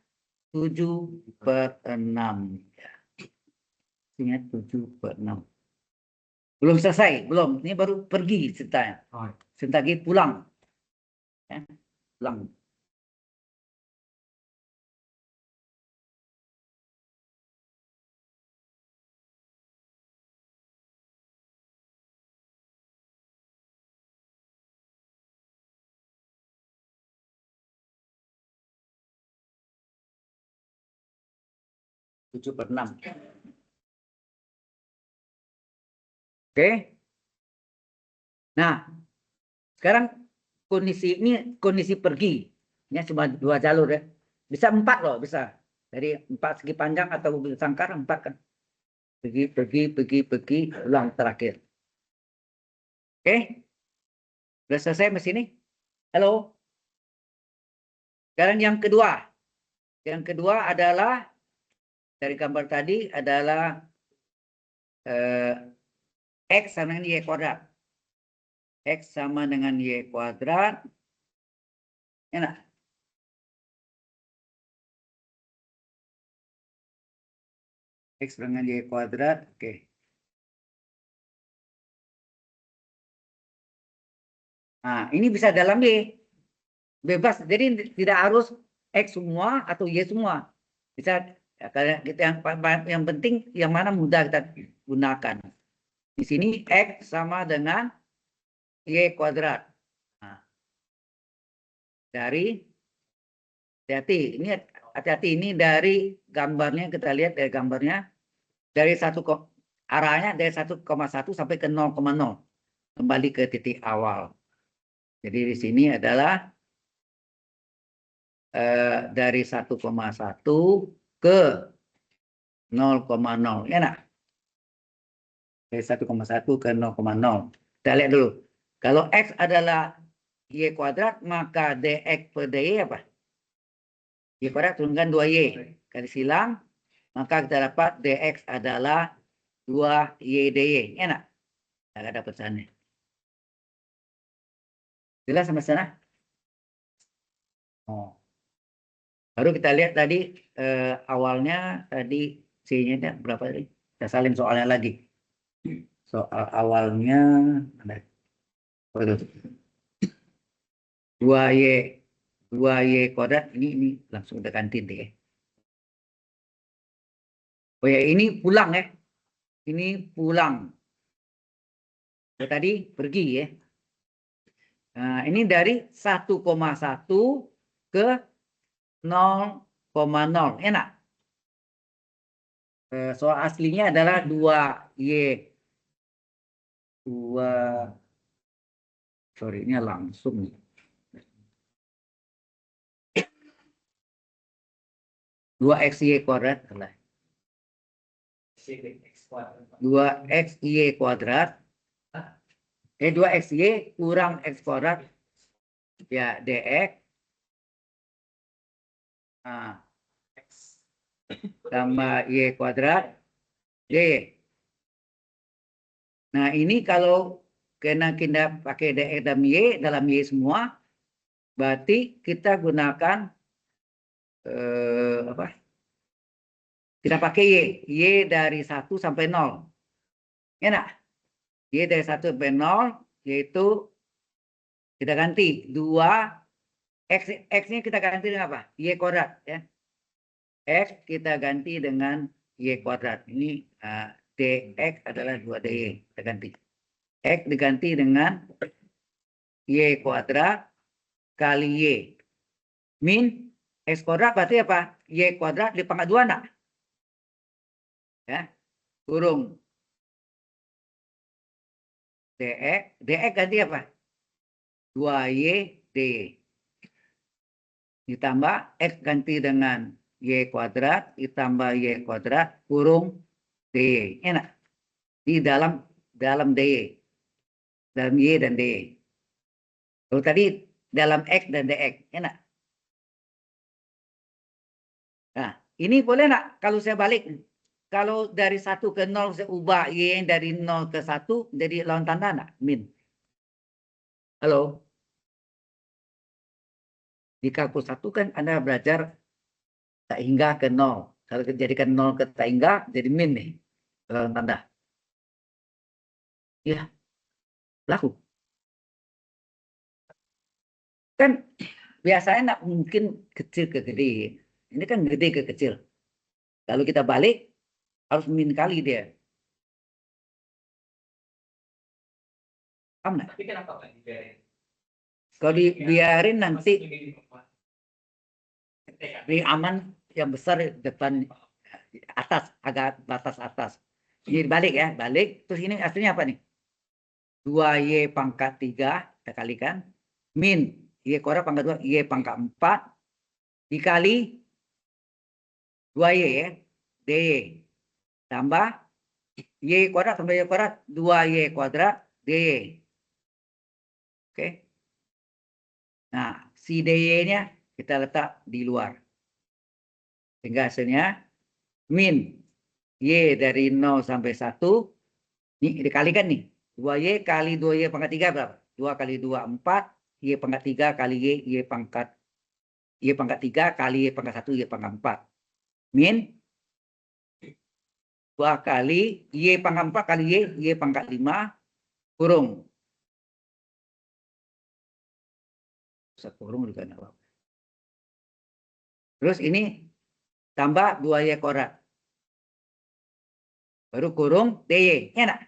7/6. Ya. Hasilnya 7/6. Belum selesai. Belum. Ini baru pergi ceritanya. Sebentar lagi pulang. Ya. Pulang. Tujuh per 6. Oke. Nah, sekarang kondisi ini kondisi pergi. Ini cuma 2 jalur ya. Bisa 4 loh, bisa. Dari 4 segi panjang atau mobil sangkar 4 kan. Pergi, ulang terakhir. Oke. Sudah selesai mesin ini? Halo. Sekarang yang kedua. Yang kedua adalah dari gambar tadi adalah X sama dengan Y kuadrat. X sama dengan Y kuadrat. Enak. X dengan Y kuadrat. Oke. Nah, ini bisa dalam Y. Bebas. Jadi tidak harus X semua atau Y semua. Bisa kita yang penting yang mana mudah kita gunakan. Di sini X sama dengan Y kuadrat. Nah, dari hati-hati ini dari gambarnya kita lihat dari gambarnya dari arahnya dari 1,1 sampai ke 0,0 kembali ke titik awal. Jadi di sini adalah dari 1,1 ke 0,0 ya nak? Dari 1,1 ke 0,0. Kita lihat dulu. Kalau X adalah Y kuadrat, maka DX per DY apa? Y kuadrat turunkan 2Y. Kali silang, maka kita dapat DX adalah 2Y DY. Enak? Tidak ada pesannya. Jelas sampai sana? Oh. Baru kita lihat tadi awalnya tadi C-nya berapa tadi? Kita salin soalnya lagi. Soal awalnya ada 2Y kuadrat ini langsung kita ganti deh. Oh ya, ini pulang ya. Ini pulang. Tadi pergi ya. Nah, ini dari 1,1 ke 0,0. Enak. Soal aslinya adalah 2Y. Sorry, ini langsung. 2XY kuadrat. 2XY kuadrat. 2XY kurang X kuadrat. Ya, DX. Nah, tambah Y kuadrat. Y. Nah, ini kalau kena kita pakai DX dan Y dalam Y semua, berarti kita gunakan apa? Kita pakai Y dari 1 sampai 0. Enak? Y dari 1 sampai 0 yaitu kita ganti 2 X-nya kita ganti dengan apa? Y kuadrat ya. X kita ganti dengan Y kuadrat. Ini DX adalah 2DY. Kita ganti. X diganti dengan Y kuadrat kali Y. Min X kuadrat berarti apa? Y kuadrat dipangkat 2 nak? Ya. Kurung. DX ganti apa? 2Y DY. Ditambah X ganti dengan Y kuadrat, ditambah Y kuadrat, kurung DY. Enak. Di dalam DY. Dalam Y dan DY. Kalau tadi dalam X dan DX. Enak. Nah, ini boleh nggak kalau saya balik? Kalau dari 1 ke 0 saya ubah Y dari 0 ke 1 jadi lawan tanda enggak? Min. Halo? Di kalkulus 1 kan Anda belajar tak hingga ke 0. Kalau dijadikan 0 ke tak hingga jadi min nih. Lawan tanda. Ya. Laku. Kan biasanya enggak mungkin kecil ke gede. Ini kan gede ke kecil. Kalau kita balik harus min kali dia. Paham nggak? Tapi kenapa nggak dibiarin? Kalau dibiarin nanti lebih aman yang besar depan atas, agak batas atas. Jadi balik ya, balik. Terus ini aslinya apa nih? 2Y pangkat 3, kita kalikan. Min, Y kuadrat pangkat 2, Y pangkat 4. Dikali 2Y ya, DY. Tambah Y kuadrat tambah Y kuadrat, 2Y kuadrat, DY. Oke. Nah, si DY-nya kita letak di luar. Sehingga hasilnya min Y dari 0 sampai 1. Ini dikalikan nih. 2Y kali 2Y pangkat 3 berapa? 2 kali 2, 4. Y pangkat 3 kali Y pangkat 3 kali Y pangkat 1, Y pangkat 4. Min 2 kali Y pangkat 4 kali Y pangkat 5 kurung. Bisa kurung juga enggak apa-apa. Terus ini tambah 2Y kuadrat. Baru kurung DY. Enak.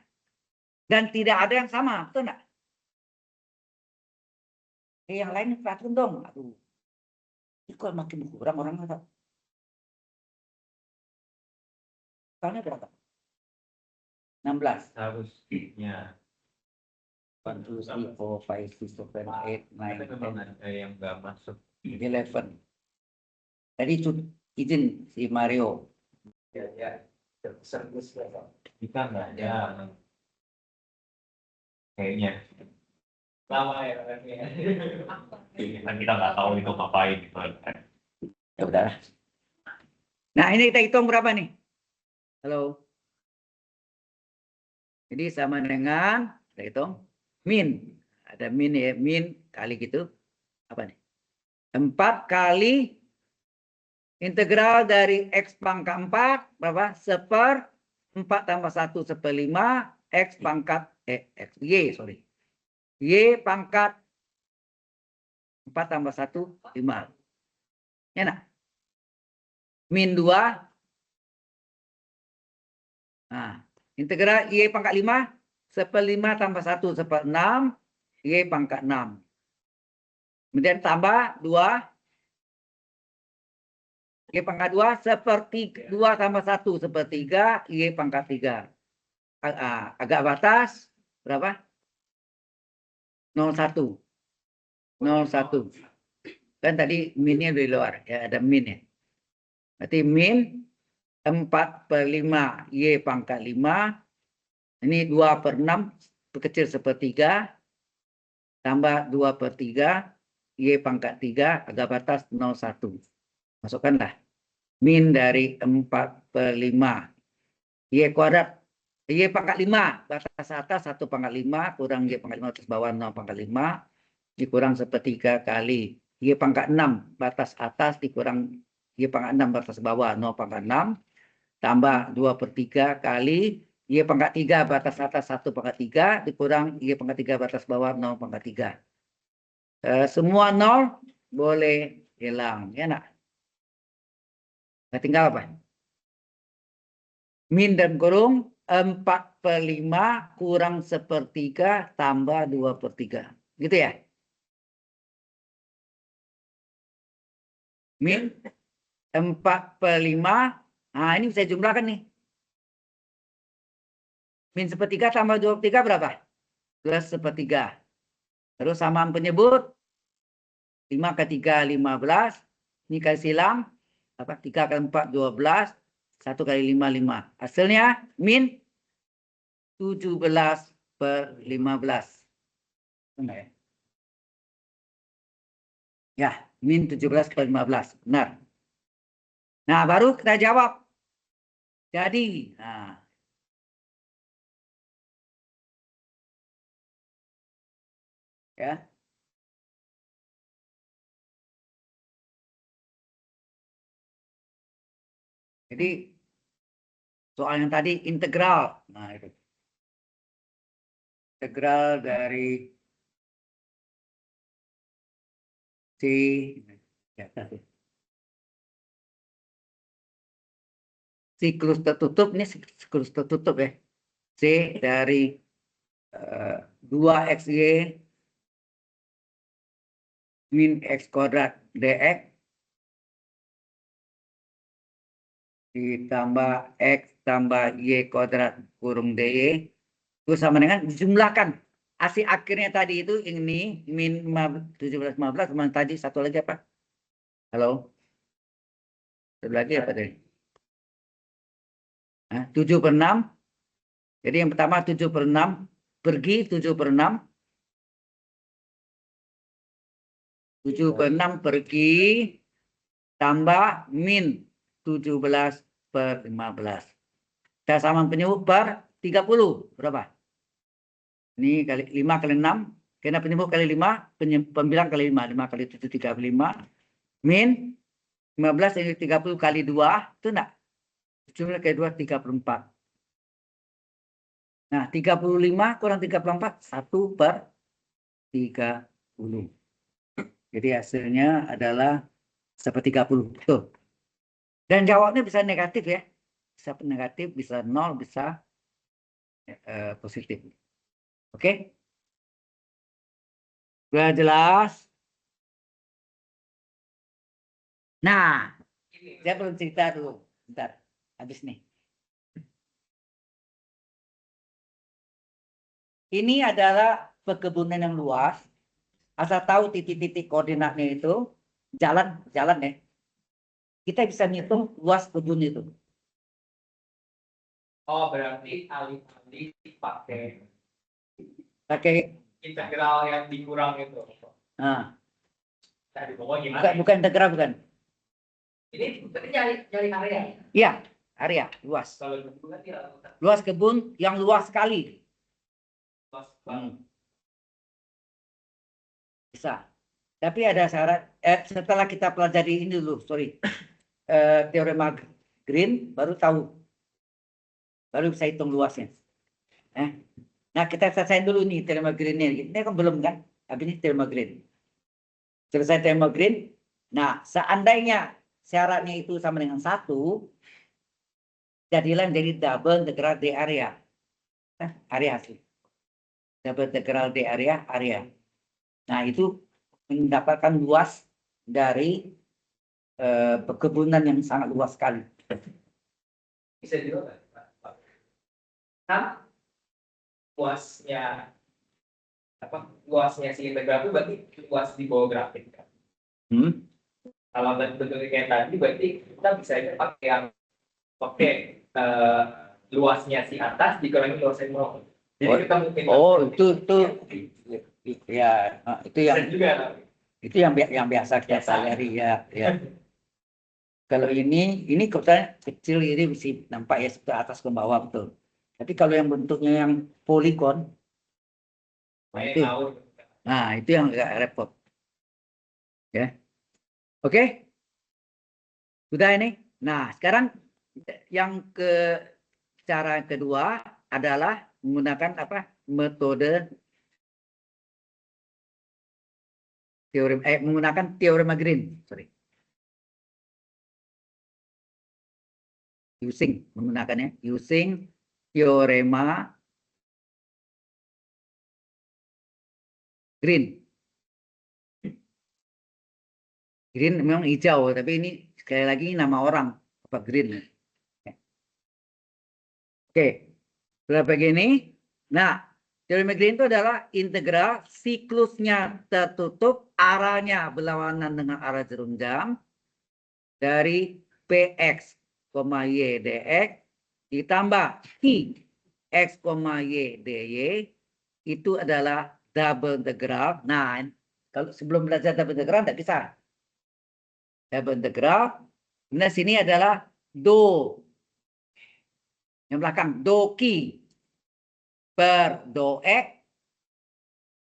Dan tidak ada yang sama, betul enggak? Yang lain perhatikan dong. Aduh. Ini kok makin kurang orangnya. Soalnya berapa? 16. Harusnya 1, 2, 3, 4, 5, 6, 7, 8, 9, memang 10, ada yang nggak masuk. 11. Tadi izin si Mario. Ya. Servis kita nggak ada. Kayaknya. Lama ya orangnya. Kan kita nggak tahu itu ngapain. Ya udahlah. Nah ini kita hitung berapa nih? Halo. Jadi sama dengan, kita hitung, min. Ada min ya, min kali gitu. Apa nih? 4 kali integral dari X pangkat 4, berapa? 4 tambah 1 1/5, X pangkat, Y, sorry. Y pangkat 4 tambah 1, 5. Enak. Min 2. Nah, integral Y pangkat 5, 1/5 tambah 1 1/6, Y pangkat 6. Kemudian tambah 2, Y pangkat 2, 2 tambah 1 1/3, Y pangkat 3. Agak batas, berapa? 0,1. 0,1. Kan tadi minnya di luar, ya ada min ya. Berarti min 4/5 Y pangkat 5. Ini 2/6 kecil 1/3 tambah 2/3 Y pangkat 3 agak batas 0,1. Masukkanlah min dari 4/5 Y kuadrat Y pangkat 5 batas atas 1/5 kurang Y pangkat 5 batas bawah 0/5 dikurang 1/3 kali Y pangkat 6 batas atas dikurang Y pangkat 6 batas bawah 0/6 tambah 2/3 kali Y pangkat 3 batas atas 1/3 dikurang Y pangkat 3 batas bawah 0/3. Semua 0 boleh hilang. Ya nak? Nah, tinggal apa? Min dan kurung 4/5 kurang 1/3 tambah 2/3. Gitu ya? Min 4/5. Nah, ini bisa jumlahkan nih. Min 1/3 tambah 2/3 berapa? 2/3. Terus samaan penyebut 5 ke 3 15. Ini kali silang apa 3 kali 4 12, 1 kali 5 5. Hasilnya min 17/15. Benar ya? Ya, min 17/15. Benar. Nah, baru kita jawab. Jadi, nah. Ya. Jadi soal yang tadi integral. Nah, itu. Integral dari C ya, siklus tertutup, ini siklus tertutup ya. C dari 2xy min x kuadrat dx ditambah x tambah y kuadrat kurung dy itu sama dengan dijumlahkan hasil akhirnya tadi itu ini min 17/15 sama tadi satu lagi apa? Halo? Satu lagi apa tadi? 7/6. Jadi yang pertama 7/6 pergi 7/6. 7/6 pergi tambah min 17/15. Kita sama penyebut per 30. Berapa? Ini kali 5 kali 6. Karena penyebut kali 5, pembilang kali 5. 5 kali 7, 35. Min 15 yang 30 kali 2. Itu enggak? Jumlah kali 2, 34. Nah, 35 kurang 34. 1/30. Jadi hasilnya adalah 1/30. Betul. Dan jawabnya bisa negatif ya. Bisa negatif, bisa 0, bisa positif. Oke? Sudah jelas? Nah, saya belum cerita dulu. Bentar, habis nih. Ini adalah perkebunan yang luas. Asal tahu titik-titik koordinatnya itu, jalan ya. Kita bisa ngitung luas kebun itu. Oh, berarti alih-alih Pakai integral yang dikurang itu. nah, Tadi pokoknya gimana? bukan integral bukan. Ini nyari area. Iya, area luas. Kalau kebun kan tidak Luas kebun yang luas sekali. luas banget. Bisa. Tapi ada syarat. Setelah kita pelajari ini dulu, sorry. Teorema Green baru tahu. Baru bisa hitung luasnya. Nah, kita selesai dulu nih teorema Green ini. Ini kan belum kan? Habis ini teorema Green. Selesai teorema Green. Nah, seandainya syaratnya itu sama dengan 1, jadilah jadi double integral D area. Area hasil. Double integral D area. Nah, itu mendapatkan luas dari perkebunan yang sangat luas sekali. Bisa juga kan? Luasnya si integral itu berarti luas di bawah grafik kan? Kalau bentuknya kayak tadi berarti kita bisa pakai luasnya si atas dikurangi luasnya bawah. Jadi kita mungkin itu ya itu yang biasa kita pelajari ya. Kalau ini kecil ini mesti nampak ya seperti atas ke bawah betul. Tapi kalau yang bentuknya yang poligon, itu yang agak repot. Ya, oke, sudah ini. Nah, sekarang yang cara kedua adalah menggunakan apa? Metode menggunakan teorema Green, menggunakannya using teorema Green. Green memang hijau, tapi ini sekali lagi nama orang apa Green. Oke, sudah begini. Nah, Teorema Green itu adalah integral siklusnya tertutup, arahnya berlawanan dengan arah jarum jam dari Px, Y dx ditambah Q X, Y dy itu adalah double integral. Nah, kalau sebelum belajar double integral tidak bisa. Double integral. Nah, sini adalah do. Yang belakang do Q per do X.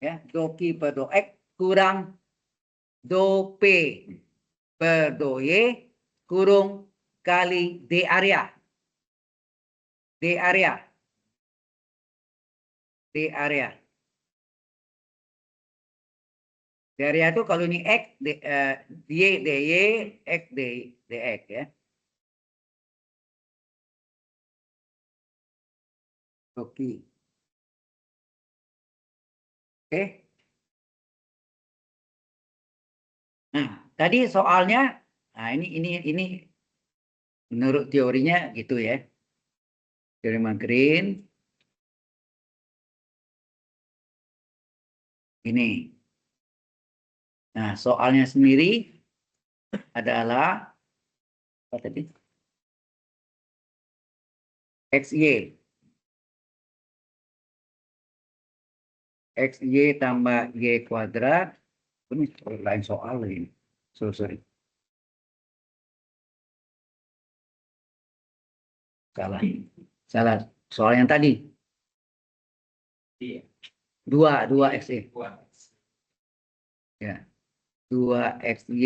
Ya, do Q per do X kurang do P per do Y kurung kali D area. D area. D area. D area itu kalau ini X, Y, DY, X, DX ya. Oke. Oke. Nah, tadi soalnya, nah ini menurut teorinya gitu ya. Teorema Green ini. Nah, soalnya sendiri adalah apa tadi? XY. XY tambah Y kuadrat. Ini lain soal ini. Sorry. Salah. Soal yang tadi. Iya. 2 XY. Buat. Ya. 2 XY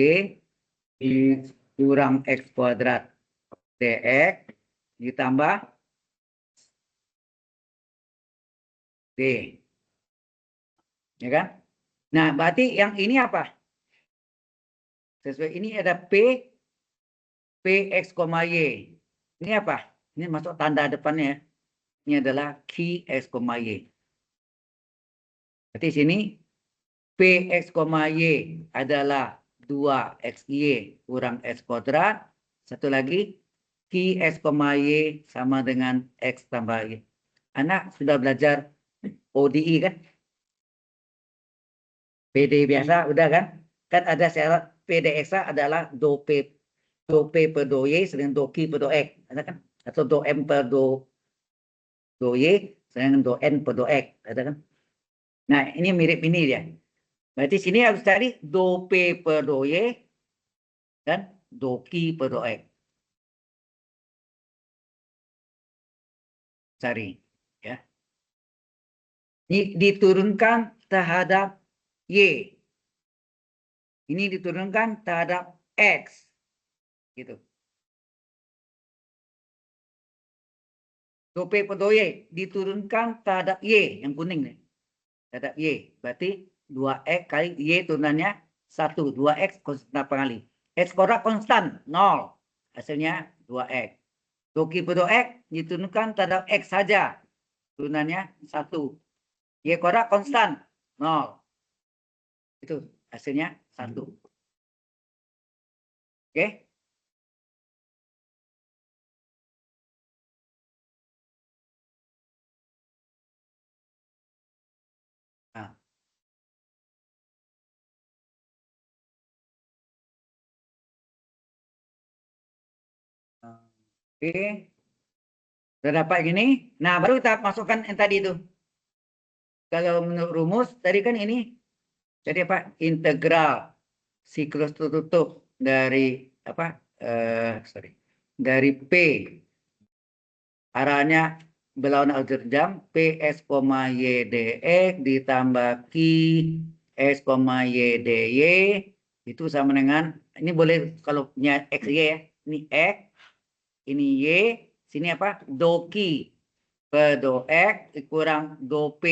kurang X kuadrat DX ditambah D. Ya kan? Nah, berarti yang ini apa? Sesuai ini ada Px, Y. Ini apa? Ini masuk tanda depannya. Ini adalah Qx, Y. Berarti sini Px, Y adalah 2xy kurang x kuadrat. Satu lagi Qx, Y sama dengan x tambah y. Anak sudah belajar ODI kan? PD biasa udah kan? Kan ada syarat PDX adalah do P per do Y dengan do Q per do X. Ada kan? Atau do M per do Y dengan do N per do X. Ada kan? Nah, ini mirip ini dia. Berarti sini harus cari do P per do Y dan do Q per do X. Cari. Ya. Ini diturunkan terhadap Y. Ini diturunkan terhadap X. Gitu. Do P per do Y diturunkan terhadap Y. Yang kuning nih. Terhadap Y. Berarti 2X kali Y turunannya 1. 2X konstan kali. X kuadrat konstan. 0. Hasilnya 2X. Do Q per do X diturunkan terhadap X saja. Turunannya 1. Y kuadrat konstan. 0. Itu hasilnya 1. Oke. Nah. Oke. Sudah dapat gini. Nah, baru kita masukkan yang tadi itu. Kalau menurut rumus, tadi kan ini. Jadi apa? Integral siklus tertutup dari apa? Dari P. Arahnya berlawanan arus jam. Ps, Y dx ditambah Q S, Y dy. Itu sama dengan, ini boleh kalau punya X, Y ya. Ini X, ini Y. Sini apa? Do Q per do X kurang do P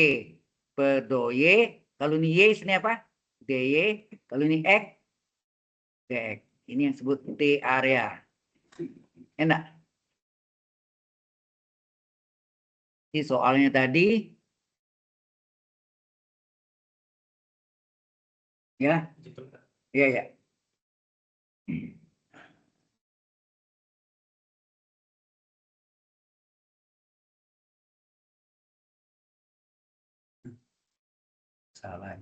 per do Y. Kalau ini Y sini apa? dy. Kalau ini X, dx. Ini yang disebut D area. Enak. Ini soalnya tadi. Ya. Iya, ya. Salah.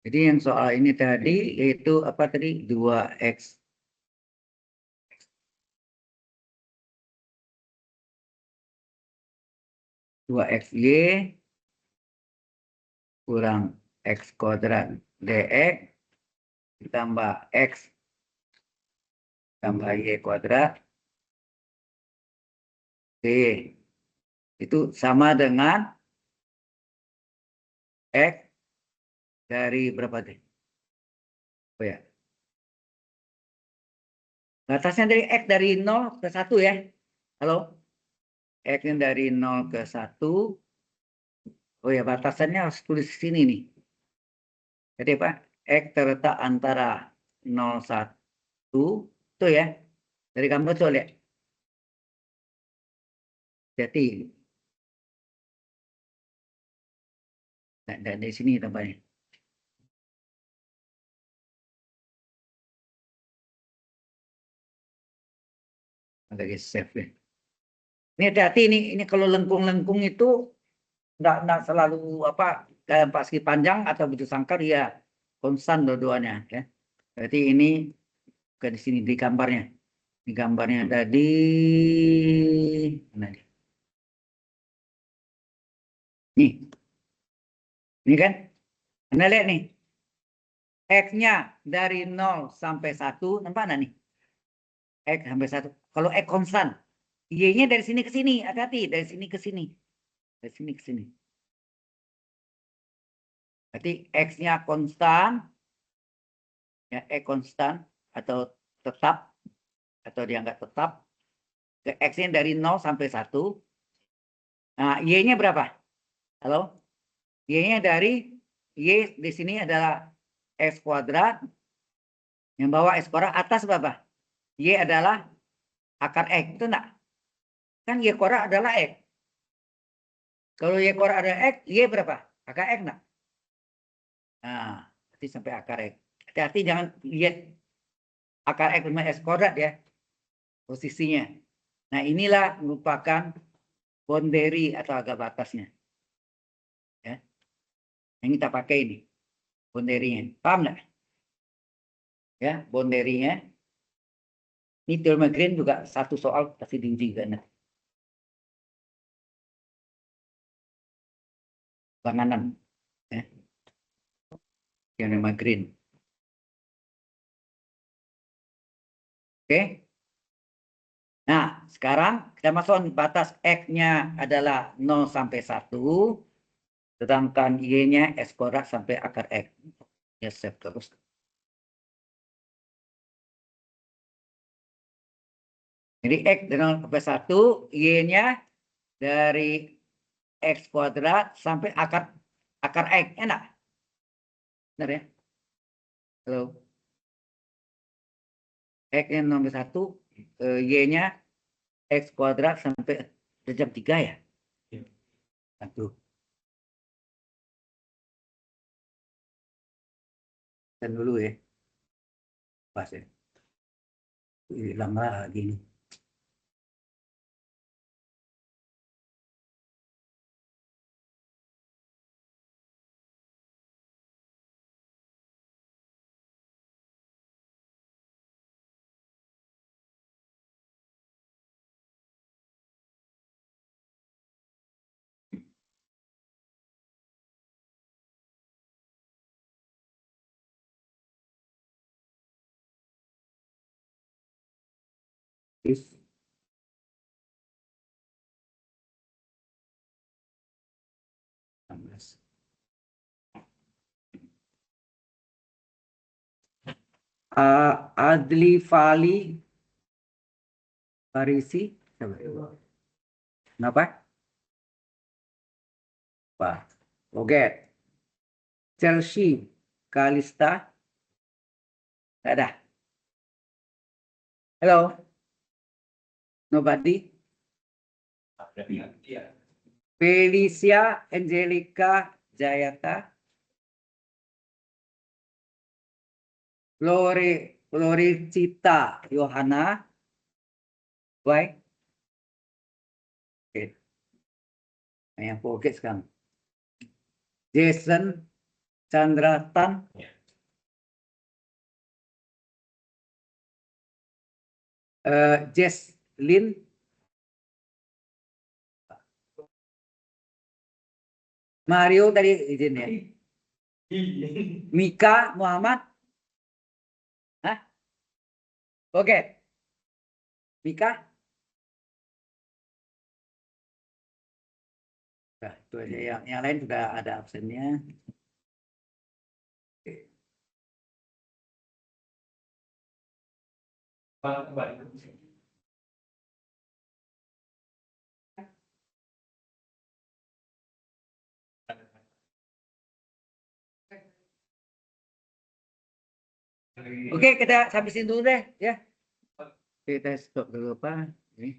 Jadi yang soal ini tadi yaitu apa tadi 2x 2xy kurang x kuadrat dx ditambah x tambah y kuadrat d itu sama dengan x dari berapa deh? Oh ya. Batasnya dari x dari 0 ke 1 ya. Halo? X-nya dari 0 ke 1. Oh ya, batasannya harus tulis di sini nih. Jadi Pak, X terletak antara 0, 1. Itu ya. Dari kamu betul ya. Jadi. Nah, dari sini tempatnya. Agak save ya. Ini hati-hati ini kalau lengkung-lengkung itu enggak selalu apa kayak persegi panjang atau bujur sangkar ya konstan dua-duanya ya. Berarti ini ke di sini di gambarnya. Di gambarnya tadi mana dia? Nih. Ini kan? Anda lihat nih. X-nya dari 0 sampai 1 nampak nggak nih? X sampai 1. Kalau X konstan, Y-nya dari sini ke sini, hati-hati dari sini ke sini. Dari sini ke sini. Berarti X-nya konstan, ya X konstan atau tetap, atau dianggap tetap. X-nya dari 0 sampai 1. Nah, Y-nya berapa? Halo? Y-nya dari, Y di sini adalah X kuadrat. Yang bawah X kuadrat, atas berapa? Y adalah akar X, itu enggak? Kan Y kuadrat adalah X. Kalau Y kuadrat adalah X, Y berapa? Akar X enggak? Nah, nanti sampai akar X. Hati-hati jangan lihat akar X sama X kuadrat ya. Posisinya. Nah, inilah merupakan boundary atau agak batasnya. Ya. Yang kita pakai ini. Boundary-nya. Paham nggak? Ya, boundary-nya. Ini teorema Green juga satu soal pasti diuji juga nanti. Banganan. Ya. Teorema Green. Oke. Nah, sekarang kita masuk batas X-nya adalah 0 sampai 1. Sedangkan Y-nya S kuadrat sampai akar X. Ya, save terus. Jadi X dari 0 sampai 1, Y-nya dari X kuadrat sampai akar X. Enak? Benar ya? Halo. X-nya 0 sampai 1, Y-nya X kuadrat sampai jam 3 ya? Satu. Dan dulu ya. Pas ya. Hilang lagi nih. Is. Adli Fali Farisi. Kenapa? Pak. Oke. Chelsea Kalista. Tidak ada. Hello. Nobody. Iya. Felicia Angelica Jayata, Floricita Yohana, baik. Oke. Yang oke sekarang. Jason Chandra Tan, Jess Lin, Mario tadi izin ya. Mika Muhammad, hah? Oke, Mika. Nah, itu aja. Yang lain sudah ada absennya. Oke. Oke, kita habisin dulu deh ya. Kita stop dulu Pak. Ini.